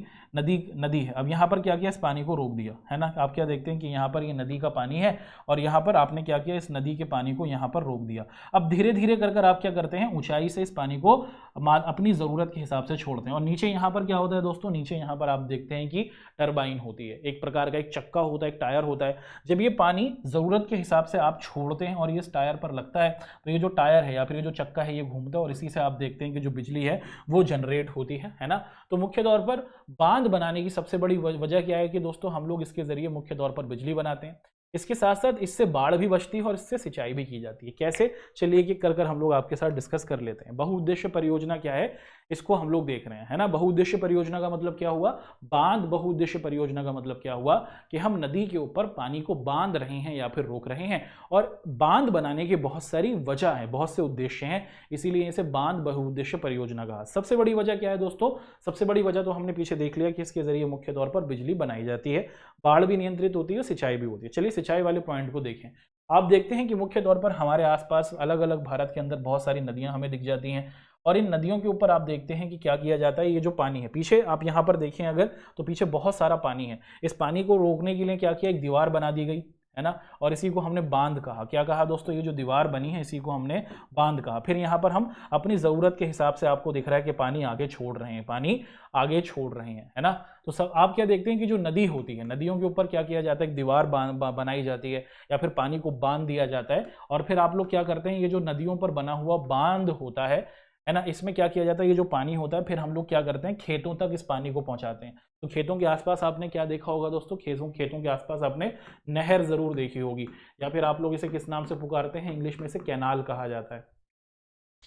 है। अब यहाँ पर क्या किया, इस पानी को रोक दिया, है ना। आप क्या देखते हैं कि यहाँ पर ये नदी का पानी है, और यहाँ पर आपने क्या किया, इस नदी के पानी को यहाँ पर रोक दिया। अब धीरे धीरे कर आप क्या करते हैं, ऊंचाई से इस पानी को अपनी ज़रूरत के हिसाब से छोड़ते हैं। और नीचे यहाँ पर क्या होता है दोस्तों, नीचे यहाँ पर आप देखते हैं कि टरबाइन होती है, एक प्रकार का एक चक्का होता है, एक टायर होता है। जब ये पानी ज़रूरत के हिसाब से आप छोड़ते हैं और ये इस टायर पर लगता है, तो ये जो टायर है या फिर ये जो चक्का है ये घूमता है, और इसी से आप देखते हैं कि जो बिजली है वो जनरेट होती है ना। तो मुख्य तौर पर बांध बनाने की सबसे बड़ी वजह क्या है कि दोस्तों हम लोग इसके जरिए मुख्य तौर पर बिजली बनाते हैं। इसके साथ साथ इससे बाढ़ भी बचती है और इससे सिंचाई भी की जाती है। कैसे? चलिए कि कर हम लोग आपके साथ डिस्कस कर लेते हैं। बहुउद्देश्य परियोजना क्या है, इसको हम लोग देख रहे हैं, है ना। बहुउद्देश्य परियोजना का मतलब क्या हुआ, बांध बहुउद्देश्य परियोजना का मतलब क्या हुआ कि हम नदी के ऊपर पानी को बांध रहे हैं या फिर रोक रहे हैं। और बांध बनाने की बहुत सारी वजह है, बहुत से उद्देश्य हैं, इसीलिए इसे बांध बहुउद्देश्य परियोजना कहा। सबसे बड़ी वजह क्या है दोस्तों? सबसे बड़ी वजह तो हमने पीछे देख लिया कि इसके जरिए मुख्य तौर पर बिजली बनाई जाती है, बाढ़ भी नियंत्रित होती है, सिंचाई भी होती है। चलिए सिंचाई वाले पॉइंट को देखें। आप देखते हैं कि मुख्य तौर पर हमारे आसपास अलग अलग भारत के अंदर बहुत सारी नदियां हमें दिख जाती हैं, और इन नदियों के ऊपर आप देखते हैं कि क्या किया जाता है, ये जो पानी है पीछे आप यहाँ पर देखें अगर, तो पीछे बहुत सारा पानी है। इस पानी को रोकने के लिए क्या किया, एक दीवार बना दी गई, है ना, और इसी को हमने बांध कहा। क्या कहा दोस्तों, ये जो दीवार बनी है इसी को हमने बांध कहा। फिर यहाँ पर हम अपनी ज़रूरत के हिसाब से आपको दिख रहा है कि पानी आगे छोड़ रहे हैं, पानी आगे छोड़ रहे हैं, है ना। तो सब आप क्या देखते हैं कि जो नदी होती है, नदियों के ऊपर क्या किया जाता है, एक दीवार बनाई जाती है या फिर पानी को बांध दिया जाता है, और फिर आप लोग क्या करते हैं, ये जो नदियों पर बना हुआ बांध होता है ना, इसमें क्या किया जाता है, ये जो पानी होता है फिर हम लोग क्या करते हैं, खेतों तक इस पानी को पहुंचाते हैं। तो खेतों के आसपास आपने क्या देखा होगा दोस्तों, खेतों के आसपास आपने नहर जरूर देखी होगी, या फिर आप लोग इसे किस नाम से पुकारते हैं, इंग्लिश में इसे कैनाल कहा जाता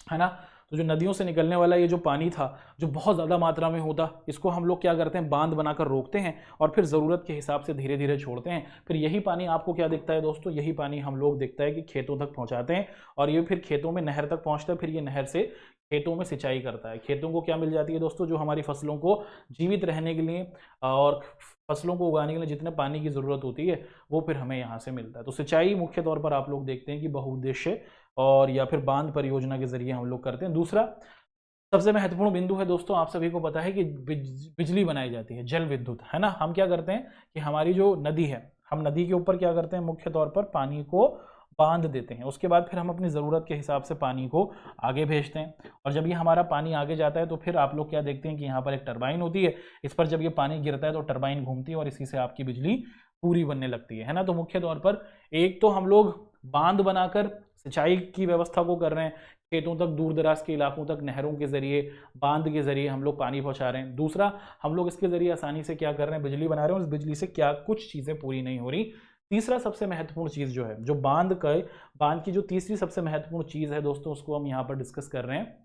है ना। तो जो नदियों से निकलने वाला ये जो पानी था, जो बहुत ज़्यादा मात्रा में होता, इसको हम लोग क्या करते हैं, बांध बनाकर रोकते हैं और फिर ज़रूरत के हिसाब से धीरे धीरे छोड़ते हैं। फिर यही पानी आपको क्या दिखता है दोस्तों, यही पानी हम लोग दिखता है कि खेतों तक पहुंचाते हैं, और ये फिर खेतों में नहर तक पहुंचता है, फिर ये नहर से खेतों में सिंचाई करता है। खेतों को क्या मिल जाती है दोस्तों, जो हमारी फसलों को जीवित रहने के लिए और फसलों को उगाने के लिए जितने पानी की ज़रूरत होती है वो फिर हमें यहाँ से मिलता है। तो सिंचाई मुख्य तौर पर आप लोग देखते हैं कि बहुउद्देश्य और या फिर बांध परियोजना के जरिए हम लोग करते हैं। दूसरा सबसे महत्वपूर्ण बिंदु है दोस्तों, आप सभी को पता है कि बिजली बनाई जाती है, जल विद्युत, है ना। हम क्या करते हैं कि हमारी जो नदी है, हम नदी के ऊपर क्या करते हैं, मुख्य तौर पर पानी को बांध देते हैं। उसके बाद फिर हम अपनी ज़रूरत के हिसाब से पानी को आगे भेजते हैं, और जब ये हमारा पानी आगे जाता है तो फिर आप लोग क्या देखते हैं कि यहाँ पर एक टरबाइन होती है, इस पर जब ये पानी गिरता है तो टरबाइन घूमती है और इसी से आपकी बिजली पूरी बनने लगती है ना। तो मुख्य तौर पर एक तो हम लोग बांध बनाकर सिंचाई की व्यवस्था को कर रहे हैं, खेतों तक, दूर दराज के इलाकों तक नहरों के जरिए, बांध के जरिए हम लोग पानी पहुंचा रहे हैं। दूसरा, हम लोग इसके जरिए आसानी से क्या कर रहे हैं, बिजली बना रहे हैं, और इस बिजली से क्या कुछ चीज़ें पूरी नहीं हो रही। तीसरा सबसे महत्वपूर्ण चीज़ जो है, जो बांध की जो तीसरी सबसे महत्वपूर्ण चीज़ है दोस्तों, उसको हम यहाँ पर डिस्कस कर रहे हैं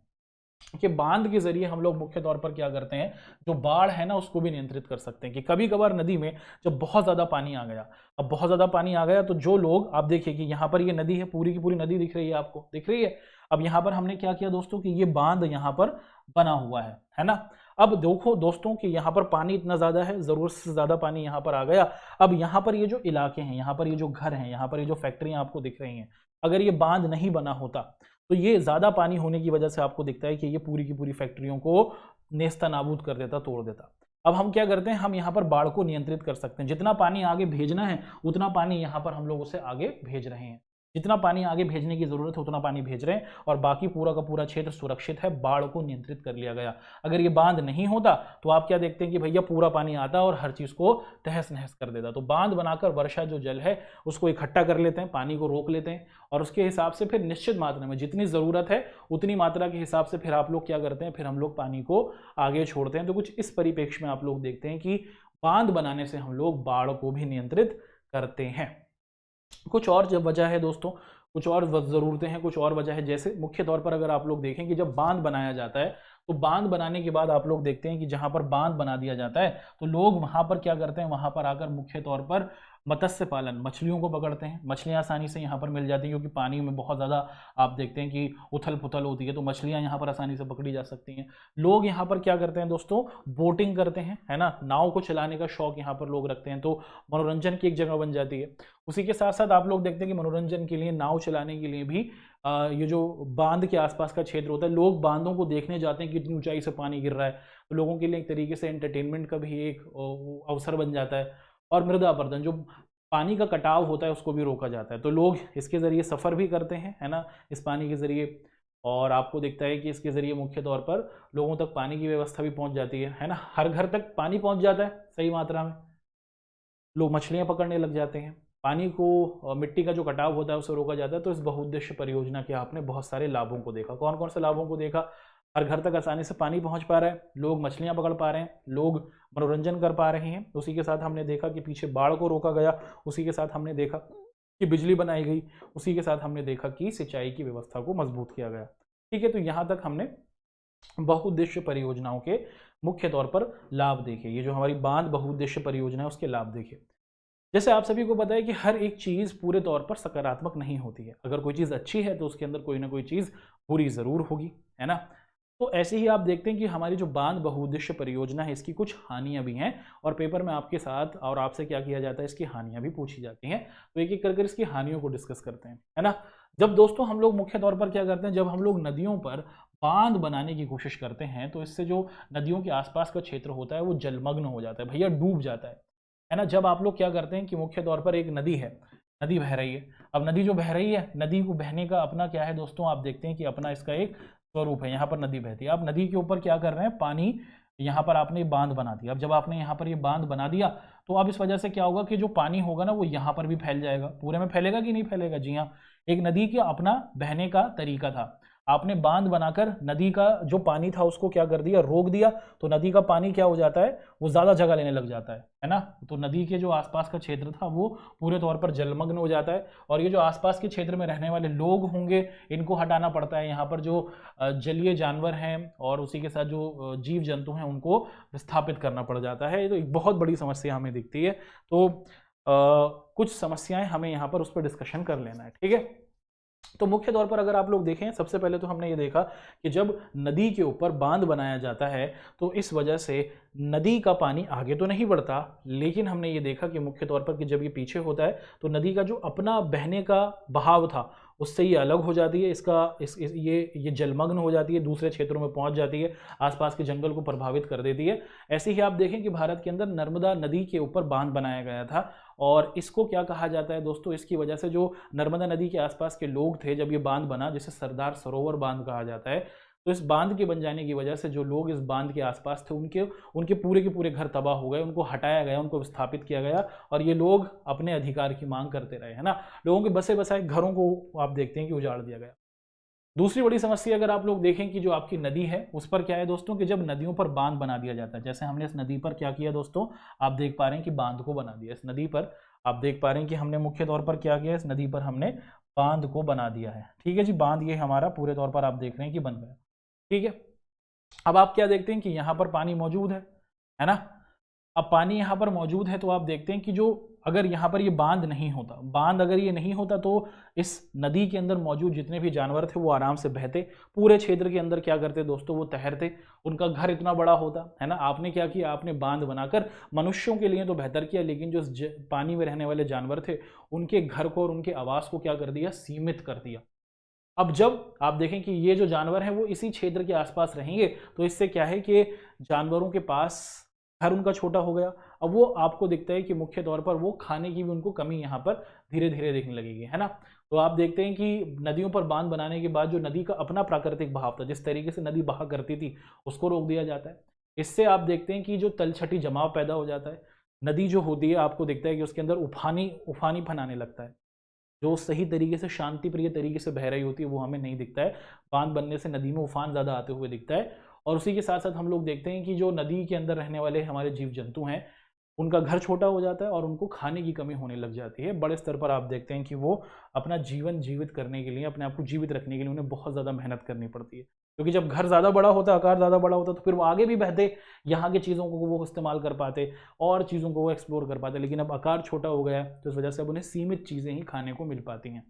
कि बांध के जरिए हम लोग मुख्य तौर पर क्या करते हैं, जो बाढ़ है ना उसको भी नियंत्रित कर सकते हैं। कि कभी कभार नदी में जब बहुत ज़्यादा पानी आ गया, अब बहुत ज़्यादा पानी आ गया तो जो लोग, आप देखिए कि यहाँ पर ये नदी है, पूरी की पूरी नदी दिख रही है, आपको दिख रही है। अब यहाँ पर हमने क्या किया दोस्तों कि ये बांध यहाँ पर बना हुआ है ना। अब देखो दोस्तों कि यहाँ पर पानी इतना ज़्यादा है, ज़रूरत से ज़्यादा पानी यहाँ पर आ गया। अब यहाँ पर ये जो इलाके हैं, यहाँ पर ये जो घर हैं, यहाँ पर ये जो फैक्ट्रियाँ आपको दिख रही हैं, अगर ये बांध नहीं बना होता तो ये ज़्यादा पानी होने की वजह से आपको दिखता है कि ये पूरी की पूरी फैक्ट्रियों को नेस्ता नाबूद कर देता, तोड़ देता। अब हम क्या करते हैं, हम यहाँ पर बाढ़ को नियंत्रित कर सकते हैं। जितना पानी आगे भेजना है उतना पानी यहाँ पर हम लोग उसे आगे भेज रहे हैं, जितना पानी आगे भेजने की जरूरत है उतना पानी भेज रहे हैं, और बाकी पूरा का पूरा क्षेत्र सुरक्षित है, बाढ़ को नियंत्रित कर लिया गया। अगर ये बांध नहीं होता तो आप क्या देखते हैं कि भैया पूरा पानी आता और हर चीज को तहस नहस कर देता। तो बांध बनाकर वर्षा जो जल है उसको इकट्ठा कर लेते हैं, पानी को रोक लेते हैं, और उसके हिसाब से फिर निश्चित मात्रा में जितनी जरूरत है उतनी मात्रा के हिसाब से फिर आप लोग क्या करते हैं, फिर हम लोग पानी को आगे छोड़ते हैं। तो कुछ इस परिप्रेक्ष्य में आप लोग देखते हैं कि बांध बनाने से हम लोग बाढ़ को भी नियंत्रित करते हैं। कुछ और जब वजह है दोस्तों, कुछ और ज़रूरतें हैं, कुछ और वजह है। जैसे मुख्य तौर पर अगर आप लोग देखें कि जब बांध बनाया जाता है तो बांध बनाने के बाद आप लोग देखते हैं कि जहां पर बांध बना दिया जाता है तो लोग वहां पर क्या करते हैं, वहां पर आकर मुख्य तौर पर मत्स्य पालन, मछलियों को पकड़ते हैं। मछलियां आसानी से यहाँ पर मिल जाती हैं क्योंकि पानी में बहुत ज़्यादा आप देखते हैं कि उथल पुथल होती है, तो मछलियां यहाँ पर आसानी से पकड़ी जा सकती हैं। लोग यहाँ पर क्या करते हैं दोस्तों, बोटिंग करते हैं, है ना, नाव को चलाने का शौक यहाँ पर लोग रखते हैं, तो मनोरंजन की एक जगह बन जाती है। उसी के साथ साथ आप लोग देखते हैं कि मनोरंजन के लिए, नाव चलाने के लिए भी ये जो बांध के आसपास का क्षेत्र होता है, लोग बांधों को देखने जाते हैं कि कितनी ऊंचाई से पानी गिर रहा है, तो लोगों के लिए एक तरीके से एंटरटेनमेंट का भी एक अवसर बन जाता है। और मृदा अपरदन, जो पानी का कटाव होता है उसको भी रोका जाता है, तो लोग इसके ज़रिए सफ़र भी करते हैं, है ना, इस पानी के ज़रिए। और आपको दिखता है कि इसके ज़रिए मुख्य तौर पर लोगों तक पानी की व्यवस्था भी पहुंच जाती है ना, हर घर तक पानी पहुंच जाता है सही मात्रा में, लोग मछलियां पकड़ने लग जाते हैं, पानी को, मिट्टी का जो कटाव होता है उसे रोका जाता है। तो इस बहुउद्देश्य परियोजना के आपने बहुत सारे लाभों को देखा। कौन कौन से लाभों को देखा, हर घर तक आसानी से पानी पहुंच पा रहा है, लोग मछलियां पकड़ पा रहे हैं, लोग मनोरंजन कर पा रहे हैं। उसी के साथ हमने देखा कि पीछे बाढ़ को रोका गया, उसी के साथ हमने देखा कि बिजली बनाई गई, उसी के साथ हमने देखा कि सिंचाई की व्यवस्था को मजबूत किया गया। ठीक है, तो यहाँ तक हमने बहुउद्देश्य परियोजनाओं के मुख्य तौर पर लाभ देखे। ये जो हमारी बांध बहुउद्देश्य परियोजना है उसके लाभ देखे। जैसे आप सभी को पता है कि हर एक चीज़ पूरे तौर पर सकारात्मक नहीं होती है, अगर कोई चीज़ अच्छी है तो उसके अंदर कोई ना कोई चीज़ बुरी ज़रूर होगी, है ना। तो ऐसे ही आप देखते हैं कि हमारी जो बांध बहुउद्देश्य परियोजना है इसकी कुछ हानियां भी हैं, और पेपर में आपके साथ और आपसे क्या किया जाता है, इसकी हानियां भी पूछी जाती हैं। तो एक एक करके इसकी हानियों को डिस्कस करते हैं, है ना। जब दोस्तों हम लोग मुख्य तौर पर क्या करते हैं, जब हम लोग नदियों पर बांध बनाने की कोशिश करते हैं तो इससे जो नदियों के आसपास का क्षेत्र होता है वो जलमग्न हो जाता है, भैया डूब जाता है ना। जब आप लोग क्या करते हैं कि मुख्य तौर पर एक नदी है, नदी बह रही है। अब नदी जो बह रही है, नदी को बहने का अपना क्या है दोस्तों, आप देखते हैं कि अपना इसका एक स्वरूप है। यहाँ पर नदी बहती है। आप नदी के ऊपर क्या कर रहे हैं, पानी, यहाँ पर आपने बांध बना दिया। अब जब आपने यहाँ पर ये बांध बना दिया तो अब इस वजह से क्या होगा कि जो पानी होगा ना वो यहाँ पर भी फैल जाएगा। पूरे में फैलेगा कि नहीं फैलेगा? जी हाँ। एक नदी का अपना बहने का तरीका था। आपने बांध बनाकर नदी का जो पानी था उसको क्या कर दिया, रोक दिया, तो नदी का पानी क्या हो जाता है, वो ज्यादा जगह लेने लग जाता है ना। तो नदी के जो आसपास का क्षेत्र था वो पूरे तौर पर जलमग्न हो जाता है। और ये जो आसपास के क्षेत्र में रहने वाले लोग होंगे इनको हटाना पड़ता है। यहाँ पर जो जलीय जानवर हैं और उसी के साथ जो जीव जंतु हैं उनको विस्थापित करना पड़ जाता है। तो एक बहुत बड़ी समस्या हमें दिखती है। तो कुछ समस्याएं हमें यहाँ पर उस पर डिस्कशन कर लेना है, ठीक है। तो मुख्य तौर पर अगर आप लोग देखें, सबसे पहले तो हमने ये देखा कि जब नदी के ऊपर बांध बनाया जाता है तो इस वजह से नदी का पानी आगे तो नहीं बढ़ता, लेकिन हमने ये देखा कि मुख्य तौर पर कि जब ये पीछे होता है तो नदी का जो अपना बहने का बहाव था उससे ये अलग हो जाती है। ये जलमग्न हो जाती है, दूसरे क्षेत्रों में पहुंच जाती है, आसपास के जंगल को प्रभावित कर देती है। ऐसे ही आप देखें कि भारत के अंदर नर्मदा नदी के ऊपर बांध बनाया गया था। और इसको क्या कहा जाता है दोस्तों, इसकी वजह से जो नर्मदा नदी के आसपास के लोग थे, जब ये बांध बना, जिसे सरदार सरोवर बांध कहा जाता है, तो इस बांध के बन जाने की वजह से जो लोग इस बांध के आसपास थे उनके उनके पूरे के पूरे घर तबाह हो गए, उनको हटाया गया, उनको विस्थापित किया गया और ये लोग अपने अधिकार की मांग करते रहे, है ना। लोगों के बसे बसाए घरों को आप देखते हैं कि उजाड़ दिया गया। दूसरी बड़ी समस्या अगर आप लोग देखें कि जो आपकी नदी है उस पर क्या है दोस्तों, कि जब नदियों पर बांध बना दिया जाता है, जैसे हमने इस नदी पर क्या किया दोस्तों, आप देख पा रहे हैं कि बांध को बना दिया। इस नदी पर आप देख पा रहे हैं कि हमने मुख्य तौर पर क्या किया, इस नदी पर हमने बांध को बना दिया है, ठीक है जी। बांध ये हमारा पूरे तौर पर आप देख रहे हैं कि बन गया, ठीक है। अब आप क्या देखते हैं कि यहाँ पर पानी मौजूद है ना। अब पानी यहाँ पर मौजूद है तो आप देखते हैं कि जो अगर यहाँ पर ये बांध नहीं होता, बांध अगर ये नहीं होता तो इस नदी के अंदर मौजूद जितने भी जानवर थे वो आराम से बहते, पूरे क्षेत्र के अंदर क्या करते दोस्तों, वो तैरते, उनका घर इतना बड़ा होता, है ना। आपने क्या किया, आपने बांध बनाकर मनुष्यों के लिए तो बेहतर किया, लेकिन जो पानी में रहने वाले जानवर थे उनके घर को और उनके आवास को क्या कर दिया, सीमित कर दिया। अब जब आप देखें कि ये जो जानवर हैं वो इसी क्षेत्र के आसपास रहेंगे तो इससे क्या है कि जानवरों के पास घर उनका छोटा हो गया। अब वो आपको दिखता है कि मुख्य तौर पर वो खाने की भी उनको कमी यहाँ पर धीरे धीरे दिखने लगेगी, है ना। तो आप देखते हैं कि नदियों पर बांध बनाने के बाद जो नदी का अपना प्राकृतिक बहाव था, जिस तरीके से नदी बहा करती थी, उसको रोक दिया जाता है। इससे आप देखते हैं कि जो तलछटी जमाव पैदा हो जाता है, नदी जो होती है आपको दिखता है कि उसके अंदर उफानी फनाने लगता है। जो सही तरीके से शांति प्रिय तरीके से बह रही होती है वो हमें नहीं दिखता है। बांध बनने से नदी में उफान ज़्यादा आते हुए दिखता है। और उसी के साथ साथ हम लोग देखते हैं कि जो नदी के अंदर रहने वाले हमारे जीव जंतु हैं उनका घर छोटा हो जाता है और उनको खाने की कमी होने लग जाती है। बड़े स्तर पर आप देखते हैं कि वो अपना जीवन जीवित करने के लिए, अपने आप को जीवित रखने के लिए उन्हें बहुत ज़्यादा मेहनत करनी पड़ती है। क्योंकि जब घर ज़्यादा बड़ा होता है, आकार ज़्यादा बड़ा होता है, तो फिर वो आगे भी बहते, यहाँ की चीज़ों को वो इस्तेमाल कर पाते और चीज़ों को वो एक्सप्लोर कर पाते। लेकिन अब आकार छोटा हो गया है तो इस वजह से अब उन्हें सीमित चीज़ें ही खाने को मिल पाती हैं।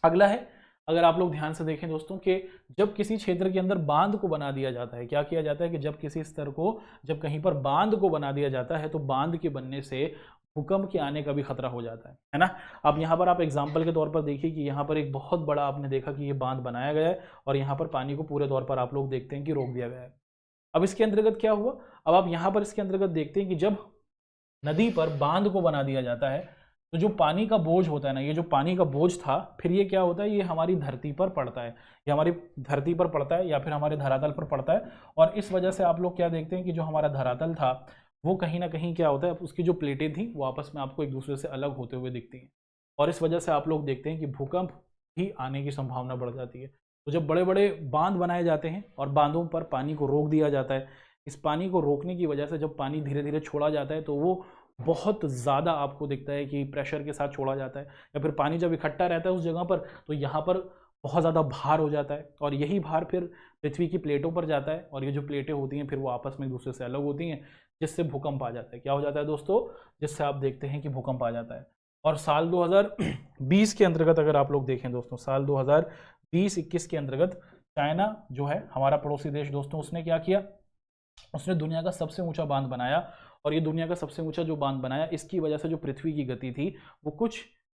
अगला है, अगर आप लोग ध्यान से देखें दोस्तों, कि जब किसी क्षेत्र के अंदर बांध को बना दिया जाता है, क्या किया जाता है कि जब किसी स्तर को, जब कहीं पर बांध को बना दिया जाता है तो बांध के बनने से भूकंप के आने का भी खतरा हो जाता है ना। अब यहाँ पर आप एग्जाम्पल के तौर पर देखिए कि यहाँ पर एक बहुत बड़ा आपने देखा कि ये बांध बनाया गया है और यहाँ पर पानी को पूरे तौर पर आप लोग देखते हैं कि रोक दिया गया है। अब इसके अंतर्गत क्या हुआ, अब आप यहाँ पर इसके अंतर्गत देखते हैं कि जब नदी पर बांध को बना दिया जाता है तो जो पानी का बोझ होता है ना, ये जो पानी का बोझ था, फिर ये क्या होता है, ये हमारी धरती पर पड़ता है, ये हमारी धरती पर पड़ता है या फिर हमारे धरातल पर पड़ता है। और इस वजह से आप लोग क्या देखते हैं कि जो हमारा धरातल था वो कहीं ना कहीं क्या होता है, उसकी जो प्लेटें थी वो आपस में आपको एक दूसरे से अलग होते हुए दिखती हैं। और इस वजह से आप लोग देखते हैं कि भूकंप भी आने की संभावना बढ़ जाती है। तो जब बड़े बड़े बांध बनाए जाते हैं और बांधों पर पानी को रोक दिया जाता है, इस पानी को रोकने की वजह से जब पानी धीरे धीरे छोड़ा जाता है तो वो बहुत ज़्यादा आपको दिखता है कि प्रेशर के साथ छोड़ा जाता है, या फिर पानी जब इकट्ठा रहता है उस जगह पर तो यहाँ पर बहुत ज़्यादा भार हो जाता है और यही भार फिर पृथ्वी की प्लेटों पर जाता है और ये जो प्लेटें होती हैं फिर वो आपस में एक दूसरे से अलग होती हैं, जिससे भूकंप आ जाता है। क्या हो जाता है दोस्तों, जिससे आप देखते हैं कि भूकंप आ जाता है। और साल 2020 के अंतर्गत अगर आप लोग देखें दोस्तों, साल 2020-21 के अंतर्गत चाइना जो है हमारा पड़ोसी देश दोस्तों, उसने क्या किया, उसने दुनिया का सबसे ऊंचा बांध बनाया। और ये दुनिया का सबसे ऊंचा जो बांध बनाया, इसकी वजह से जो पृथ्वी की गति थी वो कुछ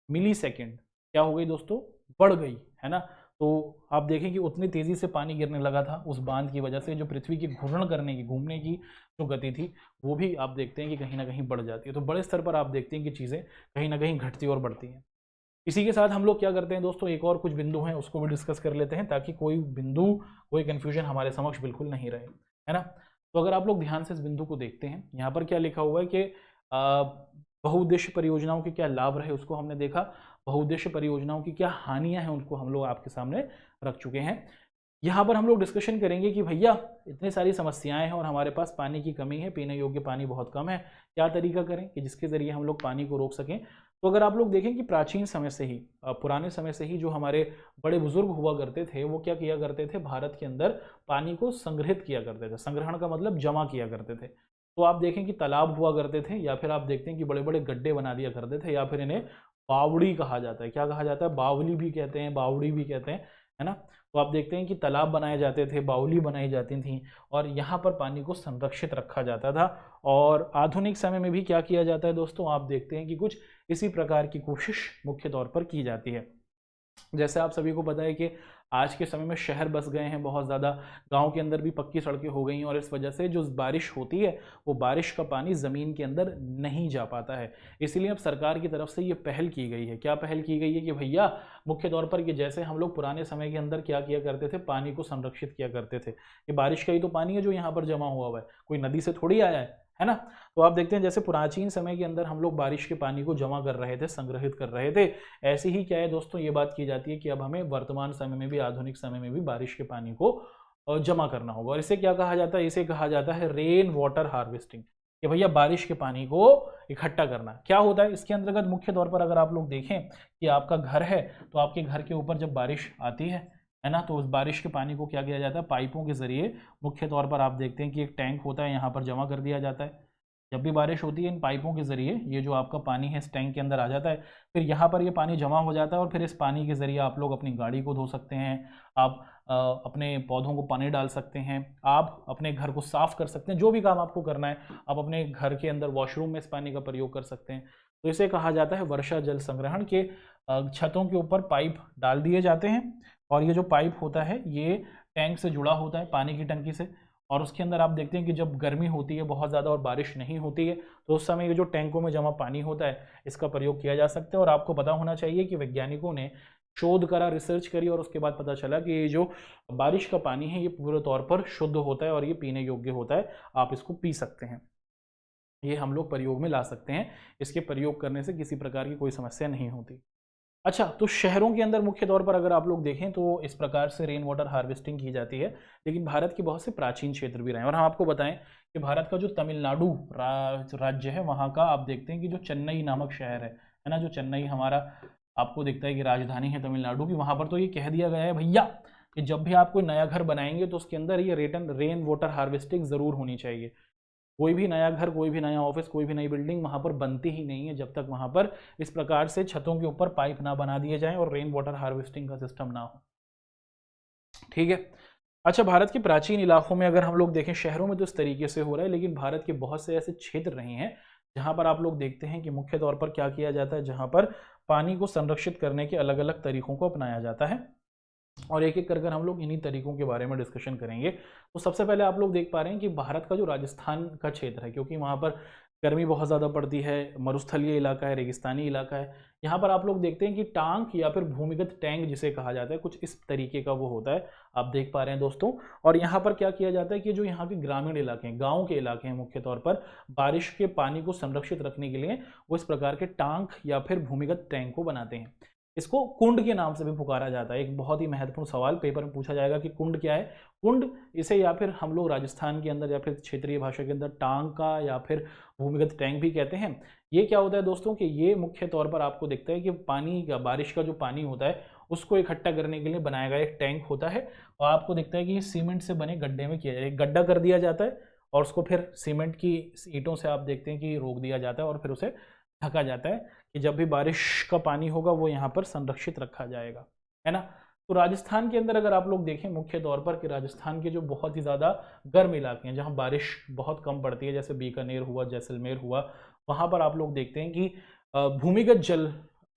मिली सेकेंड क्या हो गई दोस्तों, बढ़ गई, है ना। तो आप देखें कि उतनी तेज़ी से पानी गिरने लगा था उस बांध की वजह से, जो पृथ्वी की घूर्णन करने की, घूमने की जो गति थी वो भी आप देखते हैं कि कहीं ना कहीं बढ़ जाती है। तो बड़े स्तर पर आप देखते हैं कि चीज़ें कहीं ना कहीं घटती और बढ़ती हैं। इसी के साथ हम लोग क्या करते हैं दोस्तों, एक और कुछ बिंदु हैं उसको भी डिस्कस कर लेते हैं, ताकि कोई बिंदु, कोई कन्फ्यूजन हमारे समक्ष बिल्कुल नहीं रहे, है ना। तो अगर आप लोग ध्यान से इस बिंदु को देखते हैं, यहाँ पर क्या लिखा हुआ है कि बहुउद्देश्य परियोजनाओं के क्या लाभ रहे उसको हमने देखा, बहुउद्देश्य परियोजनाओं की क्या हानियां हैं उनको हम लोग आपके सामने रख चुके हैं। यहाँ पर हम लोग डिस्कशन करेंगे कि भैया इतनी सारी समस्याएं हैं और हमारे पास पानी की कमी है, पीने योग्य पानी बहुत कम है, क्या तरीका करें कि जिसके ज़रिए हम लोग पानी को रोक सकें। तो अगर आप लोग देखें कि प्राचीन समय से ही, पुराने समय से ही जो हमारे बड़े बुजुर्ग हुआ करते थे वो क्या किया करते थे, भारत के अंदर पानी को संग्रहित किया करते थे। संग्रहण का मतलब जमा किया करते थे। तो आप देखें कि तालाब हुआ करते थे, या फिर आप देखते हैं कि बड़े बड़े गड्ढे बना दिया करते थे, या फिर इन्हें बावड़ी कहा जाता है। क्या कहा जाता है, बावली भी कहते हैं, बावड़ी भी कहते हैं, है ना। तो आप देखते हैं कि तालाब बनाए जाते थे, बावली बनाई जाती थी, और यहाँ पर पानी को संरक्षित रखा जाता था। और आधुनिक समय में भी क्या किया जाता है दोस्तों, आप देखते हैं कि कुछ इसी प्रकार की कोशिश मुख्य तौर पर की जाती है। जैसे आप सभी को पता है कि आज के समय में शहर बस गए हैं बहुत ज़्यादा, गांव के अंदर भी पक्की सड़कें हो गई हैं, और इस वजह से जो बारिश होती है वो बारिश का पानी ज़मीन के अंदर नहीं जा पाता है। इसीलिए अब सरकार की तरफ से ये पहल की गई है। क्या पहल की गई है कि भैया मुख्य तौर पर कि जैसे हम लोग पुराने समय के अंदर क्या किया करते थे, पानी को संरक्षित किया करते थे। ये बारिश का ही तो पानी है जो यहाँ पर जमा हुआ है, कोई नदी से थोड़ी आया है ना। तो आप देखते हैं जैसे प्राचीन समय के अंदर हम लोग बारिश के पानी को जमा कर रहे थे, संग्रहित कर रहे थे, ऐसे ही क्या है दोस्तों, ये बात की जाती है कि अब हमें वर्तमान समय में भी, आधुनिक समय में भी बारिश के पानी को जमा करना होगा। और इसे क्या कहा जाता है, इसे कहा जाता है रेन वाटर हार्वेस्टिंग, कि भैया बारिश के पानी को इकट्ठा करना। क्या होता है इसके अंतर्गत, मुख्य तौर पर अगर आप लोग देखें कि आपका घर है, तो आपके घर के ऊपर जब बारिश आती है ना, तो उस बारिश के पानी को क्या किया जाता है, पाइपों के जरिए मुख्य तौर पर आप देखते हैं कि एक टैंक होता है, यहाँ पर जमा कर दिया जाता है। जब भी बारिश होती है इन पाइपों के जरिए ये जो आपका पानी है इस टैंक के अंदर आ जाता है, फिर यहाँ पर ये पानी जमा हो जाता है, और फिर इस पानी के जरिए आप लोग अपनी गाड़ी को धो सकते हैं, आप अपने पौधों को पानी डाल सकते हैं, आप अपने घर को साफ कर सकते हैं, जो भी काम आपको करना है आप अपने घर के अंदर वॉशरूम में इस पानी का प्रयोग कर सकते हैं। तो इसे कहा जाता है वर्षा जल संग्रहण। के छतों के ऊपर पाइप डाल दिए जाते हैं, और ये जो पाइप होता है ये टैंक से जुड़ा होता है, पानी की टंकी से, और उसके अंदर आप देखते हैं कि जब गर्मी होती है बहुत ज़्यादा और बारिश नहीं होती है, तो उस समय ये जो टैंकों में जमा पानी होता है इसका प्रयोग किया जा सकता है। और आपको पता होना चाहिए कि वैज्ञानिकों ने शोध करा, रिसर्च करी, और उसके बाद पता चला कि ये जो बारिश का पानी है ये पूरे तौर पर शुद्ध होता है और ये पीने योग्य होता है, आप इसको पी सकते हैं, ये हम लोग प्रयोग में ला सकते हैं। इसके प्रयोग करने से किसी प्रकार की कोई समस्या नहीं होती। अच्छा, तो शहरों के अंदर मुख्य तौर पर अगर आप लोग देखें तो इस प्रकार से रेन वाटर हार्वेस्टिंग की जाती है, लेकिन भारत के बहुत से प्राचीन क्षेत्र भी रहे हैं। और हम आपको बताएं कि भारत का जो तमिलनाडु राज्य है वहाँ का आप देखते हैं कि जो चेन्नई नामक शहर है ना, जो चेन्नई हमारा आपको दिखता है कि राजधानी है तमिलनाडु की, वहाँ पर तो ये कह दिया गया है भैया कि जब भी आप कोई नया घर बनाएंगे तो उसके अंदर ये रेन वाटर हार्वेस्टिंग ज़रूर होनी चाहिए। कोई भी नया घर, कोई भी नया ऑफिस, कोई भी नई बिल्डिंग वहाँ पर बनती ही नहीं है जब तक वहाँ पर इस प्रकार से छतों के ऊपर पाइप ना बना दिए जाएं और रेन वाटर हार्वेस्टिंग का सिस्टम ना हो। ठीक है। अच्छा, भारत के प्राचीन इलाकों में अगर हम लोग देखें, शहरों में तो इस तरीके से हो रहा है, लेकिन भारत के बहुत से ऐसे क्षेत्र रहे हैं जहाँ पर आप लोग देखते हैं कि मुख्य तौर पर क्या किया जाता है, जहाँ पर पानी को संरक्षित करने के अलग अलग तरीकों को अपनाया जाता है। और एक एक कर हम लोग इन्हीं तरीकों के बारे में डिस्कशन करेंगे। तो सबसे पहले आप लोग देख पा रहे हैं कि भारत का जो राजस्थान का क्षेत्र है, क्योंकि वहाँ पर गर्मी बहुत ज़्यादा पड़ती है, मरुस्थलीय इलाका है, रेगिस्तानी इलाका है, यहाँ पर आप लोग देखते हैं कि टांक या फिर भूमिगत टैंक जिसे कहा जाता है, कुछ इस तरीके का वो होता है, आप देख पा रहे हैं दोस्तों। और यहाँ पर क्या किया जाता है कि जो यहाँ के ग्रामीण इलाके हैं, गाँव के इलाके हैं, मुख्य तौर पर बारिश के पानी को संरक्षित रखने के लिए वो इस प्रकार के टांक या फिर भूमिगत टैंक को बनाते हैं। इसको कुंड के नाम से भी पुकारा जाता है। एक बहुत ही महत्वपूर्ण सवाल पेपर में पूछा जाएगा कि कुंड क्या है। कुंड, इसे या फिर हम लोग राजस्थान के अंदर या फिर क्षेत्रीय भाषा के अंदर टांका या फिर भूमिगत टैंक भी कहते हैं। ये क्या होता है दोस्तों कि ये मुख्य तौर पर आपको दिखता है कि पानी का, बारिश का जो पानी होता है उसको इकट्ठा करने के लिए बनाया गया एक टैंक होता है, और आपको दिखता है कि सीमेंट से बने गड्ढे में किया जाए, गड्ढा कर दिया जाता है और उसको फिर सीमेंट की ईंटों से आप देखते हैं कि रोक दिया जाता है और फिर उसे ढका जाता है कि जब भी बारिश का पानी होगा वो यहाँ पर संरक्षित रखा जाएगा, है ना। तो राजस्थान के अंदर अगर आप लोग देखें मुख्य तौर पर कि राजस्थान के जो बहुत ही ज़्यादा गर्म इलाके हैं जहाँ बारिश बहुत कम पड़ती है, जैसे बीकानेर हुआ, जैसलमेर हुआ, वहाँ पर आप लोग देखते हैं कि भूमिगत जल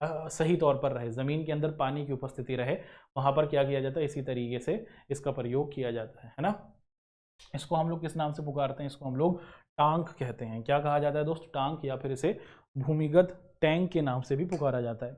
सही तौर पर रहे, ज़मीन के अंदर पानी की उपस्थिति रहे, वहाँ पर क्या किया जाता है, इसी तरीके से इसका प्रयोग किया जाता है ना। इसको हम लोग किस नाम से पुकारते हैं, इसको हम लोग टांक कहते हैं। क्या कहा जाता है दोस्त, टांक, या फिर इसे भूमिगत टैंक के नाम से भी पुकारा जाता है।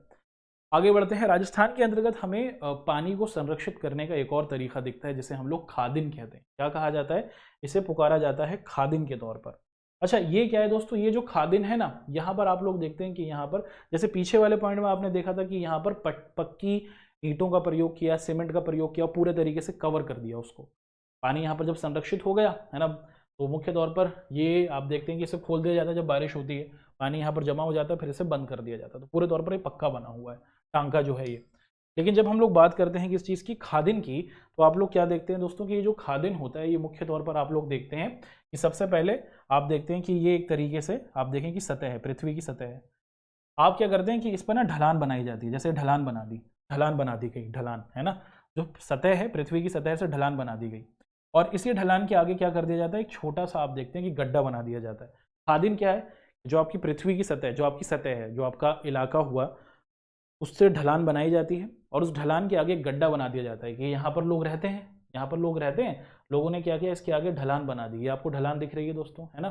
आगे बढ़ते हैं। राजस्थान के अंतर्गत हमें पानी को संरक्षित करने का एक और तरीका दिखता है जिसे हम लोग खादिन कहते हैं। क्या कहा जाता है, इसे पुकारा जाता है खादिन के तौर पर। अच्छा, ये क्या है दोस्तों, ये जो खादिन है ना, यहाँ पर आप लोग देखते हैं कि यहाँ पर जैसे पीछे वाले पॉइंट में आपने देखा था कि यहाँ पर पक्की ईंटों का प्रयोग किया, सीमेंट का प्रयोग किया, पूरे तरीके से कवर कर दिया उसको। पानी यहाँ पर जब संरक्षित हो गया है ना, तो मुख्य तौर पर ये आप देखते हैं कि इसे खोल दिया जाता है जब बारिश होती है, पानी यहाँ पर जमा हो जाता है, फिर इसे बंद कर दिया जाता है। तो पूरे तौर पर ये पक्का बना हुआ है टांका जो है ये। लेकिन जब हम लोग बात करते हैं किस चीज़ की, खादिन की, तो आप लोग क्या देखते हैं दोस्तों कि ये जो खादिन होता है ये मुख्य तौर पर आप लोग देखते हैं कि सबसे पहले आप देखते हैं कि ये एक तरीके से आप देखें कि सतह है, पृथ्वी की सतह है। आप क्या करते हैं कि इस पर ना ढलान बनाई जाती है, जैसे ढलान बना दी गई, ढलान है ना, जो सतह है पृथ्वी की सतह से ढलान बना दी गई, और इसी ढलान के आगे क्या कर दिया जाता है, एक छोटा सा आप देखते हैं कि गड्ढा बना दिया जाता है। खादिन क्या है, जो आपकी पृथ्वी की सतह, जो आपकी सतह है, जो आपका इलाका हुआ, उससे ढलान बनाई जाती है और उस ढलान के आगे एक गड्ढा बना दिया जाता है कि यहाँ पर लोग रहते हैं, यहाँ पर लोग रहते हैं। लोगों ने क्या किया, इसके आगे ढलान बना दी। ये आपको ढलान दिख रही है दोस्तों, है ना,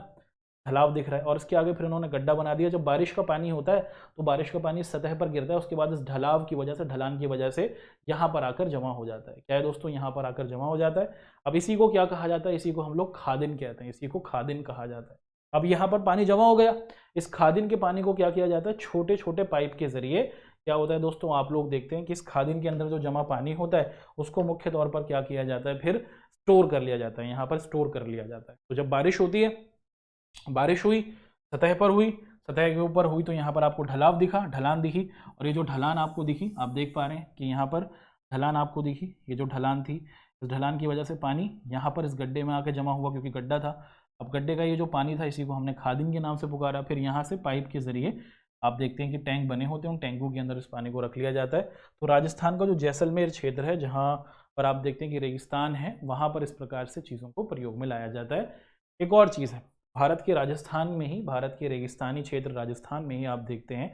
ढलाव दिख रहा है, और इसके आगे फिर उन्होंने गड्ढा बना दिया। जब बारिश का पानी होता है तो बारिश का पानी सतह पर गिरता है, उसके बाद इस ढलाव की वजह से, ढलान की वजह से यहाँ पर आकर जमा हो जाता है। क्या है दोस्तों, यहाँ पर आकर जमा हो जाता है। अब इसी को क्या कहा जाता है, इसी को हम लोग खादिन कहते हैं, इसी को खादिन कहा जाता है। अब यहाँ पर पानी जमा हो गया, इस खादिन के पानी को क्या किया जाता है, छोटे छोटे पाइप के जरिए क्या होता है दोस्तों, आप लोग देखते हैं कि इस खादिन के अंदर जो जमा पानी होता है उसको मुख्य तौर पर क्या किया जाता है, फिर स्टोर कर लिया जाता है, यहाँ पर स्टोर कर लिया जाता है। तो जब बारिश होती है, बारिश हुई, सतह पर हुई, सतह के ऊपर हुई, तो यहाँ पर आपको ढलाव दिखा, ढलान दिखी, और ये जो ढलान आपको दिखी, आप देख पा रहे हैं कि यहाँ पर ढलान आपको दिखी, ये जो ढलान थी, इस ढलान की वजह से पानी यहाँ पर इस गड्ढे में आकर जमा हुआ, क्योंकि गड्ढा था। अब गड्ढे का ये जो पानी था, इसी को हमने खादिन के नाम से पुकारा। फिर यहाँ से पाइप के जरिए आप देखते हैं कि टैंक बने होते हैं, उन टैंकों के अंदर इस पानी को रख लिया जाता है। तो राजस्थान का जो जैसलमेर क्षेत्र है, जहाँ पर आप देखते हैं कि रेगिस्तान है, वहाँ पर इस प्रकार से चीज़ों को प्रयोग में लाया जाता है। एक और चीज़ है, भारत के राजस्थान में ही, भारत के रेगिस्तानी क्षेत्र राजस्थान में ही आप देखते हैं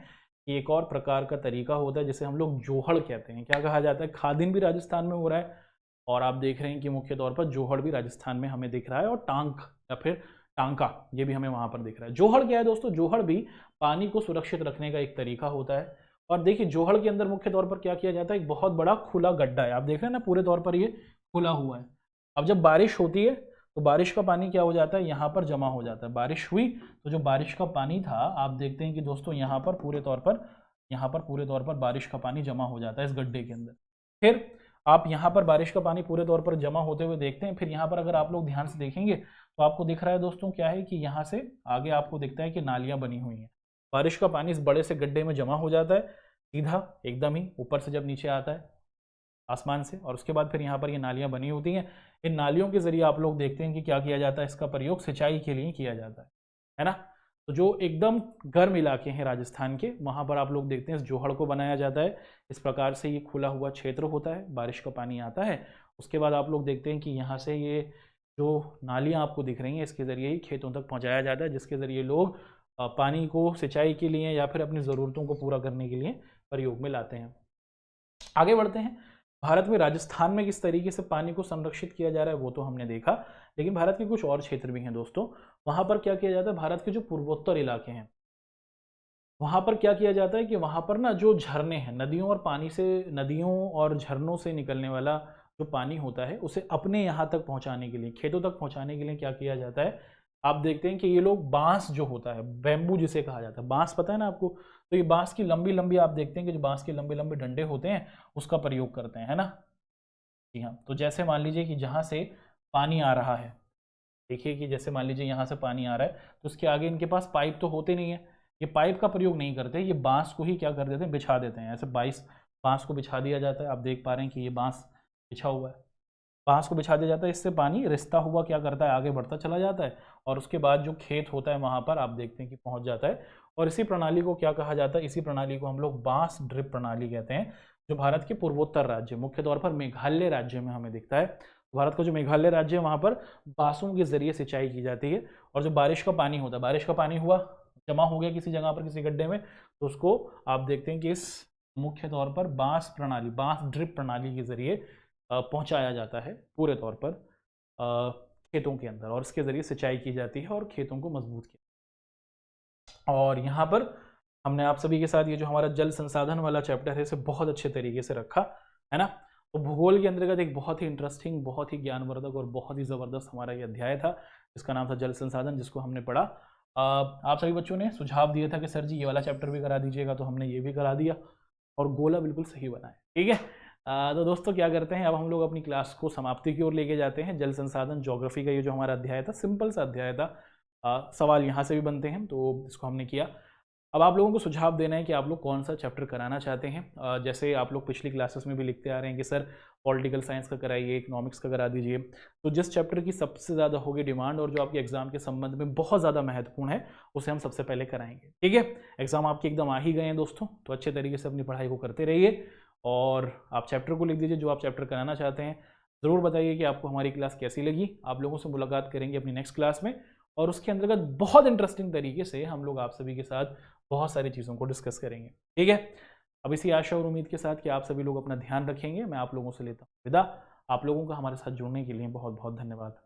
कि एक और प्रकार का तरीका होता है जिसे हम लोग जोहड़ कहते हैं। क्या कहा जाता है, खादिन भी राजस्थान में हो रहा है, और आप देख रहे हैं कि मुख्य तौर पर जोहड़ भी राजस्थान में हमें दिख रहा है, और टांक या फिर टांका ये भी हमें वहाँ पर दिख रहा है। जोहड़ क्या है दोस्तों, जोहड़ भी पानी को सुरक्षित रखने का एक तरीका होता है। और देखिए जोहड़ के अंदर मुख्य तौर पर क्या किया जाता है, एक बहुत बड़ा खुला गड्ढा है, आप देख रहे हैं ना, पूरे तौर पर ये खुला हुआ है। अब जब बारिश होती है तो बारिश का पानी क्या हो जाता है, यहाँ पर जमा हो जाता है। बारिश हुई तो जो बारिश का पानी था, आप देखते हैं कि दोस्तों यहाँ पर पूरे तौर पर बारिश का पानी जमा हो जाता है इस गड्ढे के अंदर। फिर आप यहाँ पर बारिश का पानी पूरे तौर पर जमा होते हुए देखते हैं। फिर यहाँ पर अगर आप लोग ध्यान से देखेंगे तो आपको दिख रहा है दोस्तों, क्या है कि यहाँ से आगे आपको दिखता है कि नालियाँ बनी हुई हैं। बारिश का पानी इस बड़े से गड्ढे में जमा हो जाता है, सीधा एकदम ही ऊपर से जब नीचे आता है आसमान से, और उसके बाद फिर यहाँ पर ये नालियाँ बनी होती हैं। इन नालियों के जरिए आप लोग देखते हैं कि क्या किया जाता है, इसका प्रयोग सिंचाई के लिए किया जाता है ना। तो जो एकदम गर्म इलाके हैं राजस्थान के, वहाँ पर आप लोग देखते हैं इस जोहड़ को बनाया जाता है। इस प्रकार से ये खुला हुआ क्षेत्र होता है, बारिश का पानी आता है, उसके बाद आप लोग देखते हैं कि यहाँ से ये जो नालियाँ आपको दिख रही हैं, इसके ज़रिए ही खेतों तक पहुँचाया जाता है, जिसके ज़रिए लोग पानी को सिंचाई के लिए या फिर अपनी ज़रूरतों को पूरा करने के लिए प्रयोग में लाते हैं। आगे बढ़ते हैं। भारत में राजस्थान में किस तरीके से पानी को संरक्षित किया जा रहा है वो तो हमने देखा, लेकिन भारत के कुछ और क्षेत्र भी हैं दोस्तों। वहाँ पर क्या किया जाता है, भारत के जो पूर्वोत्तर इलाके हैं वहाँ पर क्या किया जाता है कि वहाँ पर ना जो झरने हैं, नदियों और झरनों से निकलने वाला जो पानी होता है, उसे अपने यहाँ तक पहुँचाने के लिए, खेतों तक पहुँचाने के लिए क्या किया जाता है, आप देखते हैं कि ये लोग बांस जो होता है, बैम्बू जिसे कहा जाता है, बांस पता है ना आपको, तो ये बांस की लंबी लंबी आप देखते हैं कि जो बांस के लंबे लंबे डंडे होते हैं उसका प्रयोग करते हैं, है ना। जी हाँ, तो जैसे मान लीजिए कि जहाँ से पानी आ रहा है, देखिए कि जैसे मान लीजिए यहाँ से पानी आ रहा है, तो उसके आगे इनके पास पाइप तो होते नहीं है, ये पाइप का प्रयोग नहीं करते, ये बांस को ही क्या कर देते हैं, बिछा देते हैं। ऐसे बांस को बिछा दिया जाता है, आप देख पा रहे हैं कि ये बांस बिछा हुआ है, बांस को बिछा दिया जाता है, इससे पानी रिसता हुआ क्या करता है, आगे बढ़ता चला जाता है, और उसके बाद जो खेत होता है वहाँ पर आप देखते हैं कि पहुँच जाता है। और इसी प्रणाली को क्या कहा जाता है, इसी प्रणाली को हम लोग बांस ड्रिप प्रणाली कहते हैं, जो भारत के पूर्वोत्तर राज्य, मुख्य तौर पर मेघालय राज्य में हमें दिखता है। भारत का जो मेघालय राज्य है वहाँ पर बांसों के जरिए सिंचाई की जाती है, और जो बारिश का पानी होता है, बारिश का पानी हुआ, जमा हो गया किसी जगह पर, किसी गड्ढे में, तो उसको आप देखते हैं कि इस मुख्य तौर पर बांस प्रणाली, बांस ड्रिप प्रणाली के जरिए पहुंचाया जाता है पूरे तौर पर खेतों के अंदर, और इसके जरिए सिंचाई की जाती है और खेतों को मजबूत किया। और यहाँ पर हमने आप सभी के साथ ये जो हमारा जल संसाधन वाला चैप्टर है इसे बहुत अच्छे तरीके से रखा है ना। तो भूगोल के अंतर्गत एक बहुत ही इंटरेस्टिंग, बहुत ही ज्ञानवर्धक और बहुत ही ज़बरदस्त हमारा ये अध्याय था, जिसका नाम था जल संसाधन, जिसको हमने पढ़ा। आप सभी बच्चों ने सुझाव दिया था कि सर जी ये वाला चैप्टर भी करा दीजिएगा, तो हमने ये भी करा दिया और गोला बिल्कुल सही बनाया, ठीक है। तो दोस्तों क्या करते हैं, अब हम लोग अपनी क्लास को समाप्ति की ओर लेके जाते हैं। जल संसाधन ज्योग्राफी का ये जो हमारा अध्याय था, सिंपल सा अध्याय था, सवाल यहाँ से भी बनते हैं, तो इसको हमने किया। अब आप लोगों को सुझाव देना है कि आप लोग कौन सा चैप्टर कराना चाहते हैं। जैसे आप लोग पिछली क्लासेस में भी लिखते आ रहे हैं कि सर पॉलिटिकल साइंस का कराइए, इकोनॉमिक्स का करा दीजिए, तो जिस चैप्टर की सबसे ज़्यादा होगी डिमांड और जो आपके एग्जाम के संबंध में बहुत ज़्यादा महत्वपूर्ण है, उसे हम सबसे पहले कराएंगे, ठीक है। एग्जाम आपके एकदम आ ही गए हैं दोस्तों, तो अच्छे तरीके से अपनी पढ़ाई को करते रहिए और आप चैप्टर को लिख दीजिए जो आप चैप्टर कराना चाहते हैं। ज़रूर बताइए कि आपको हमारी क्लास कैसी लगी। आप लोगों से मुलाकात करेंगे अपनी नेक्स्ट क्लास में, और उसके अंतर्गत बहुत इंटरेस्टिंग तरीके से हम लोग आप सभी के साथ बहुत सारी चीज़ों को डिस्कस करेंगे, ठीक है। अब इसी आशा और उम्मीद के साथ कि आप सभी लोग अपना ध्यान रखेंगे, मैं आप लोगों से लेता हूँ विदा। आप लोगों का हमारे साथ जुड़ने के लिए बहुत बहुत धन्यवाद।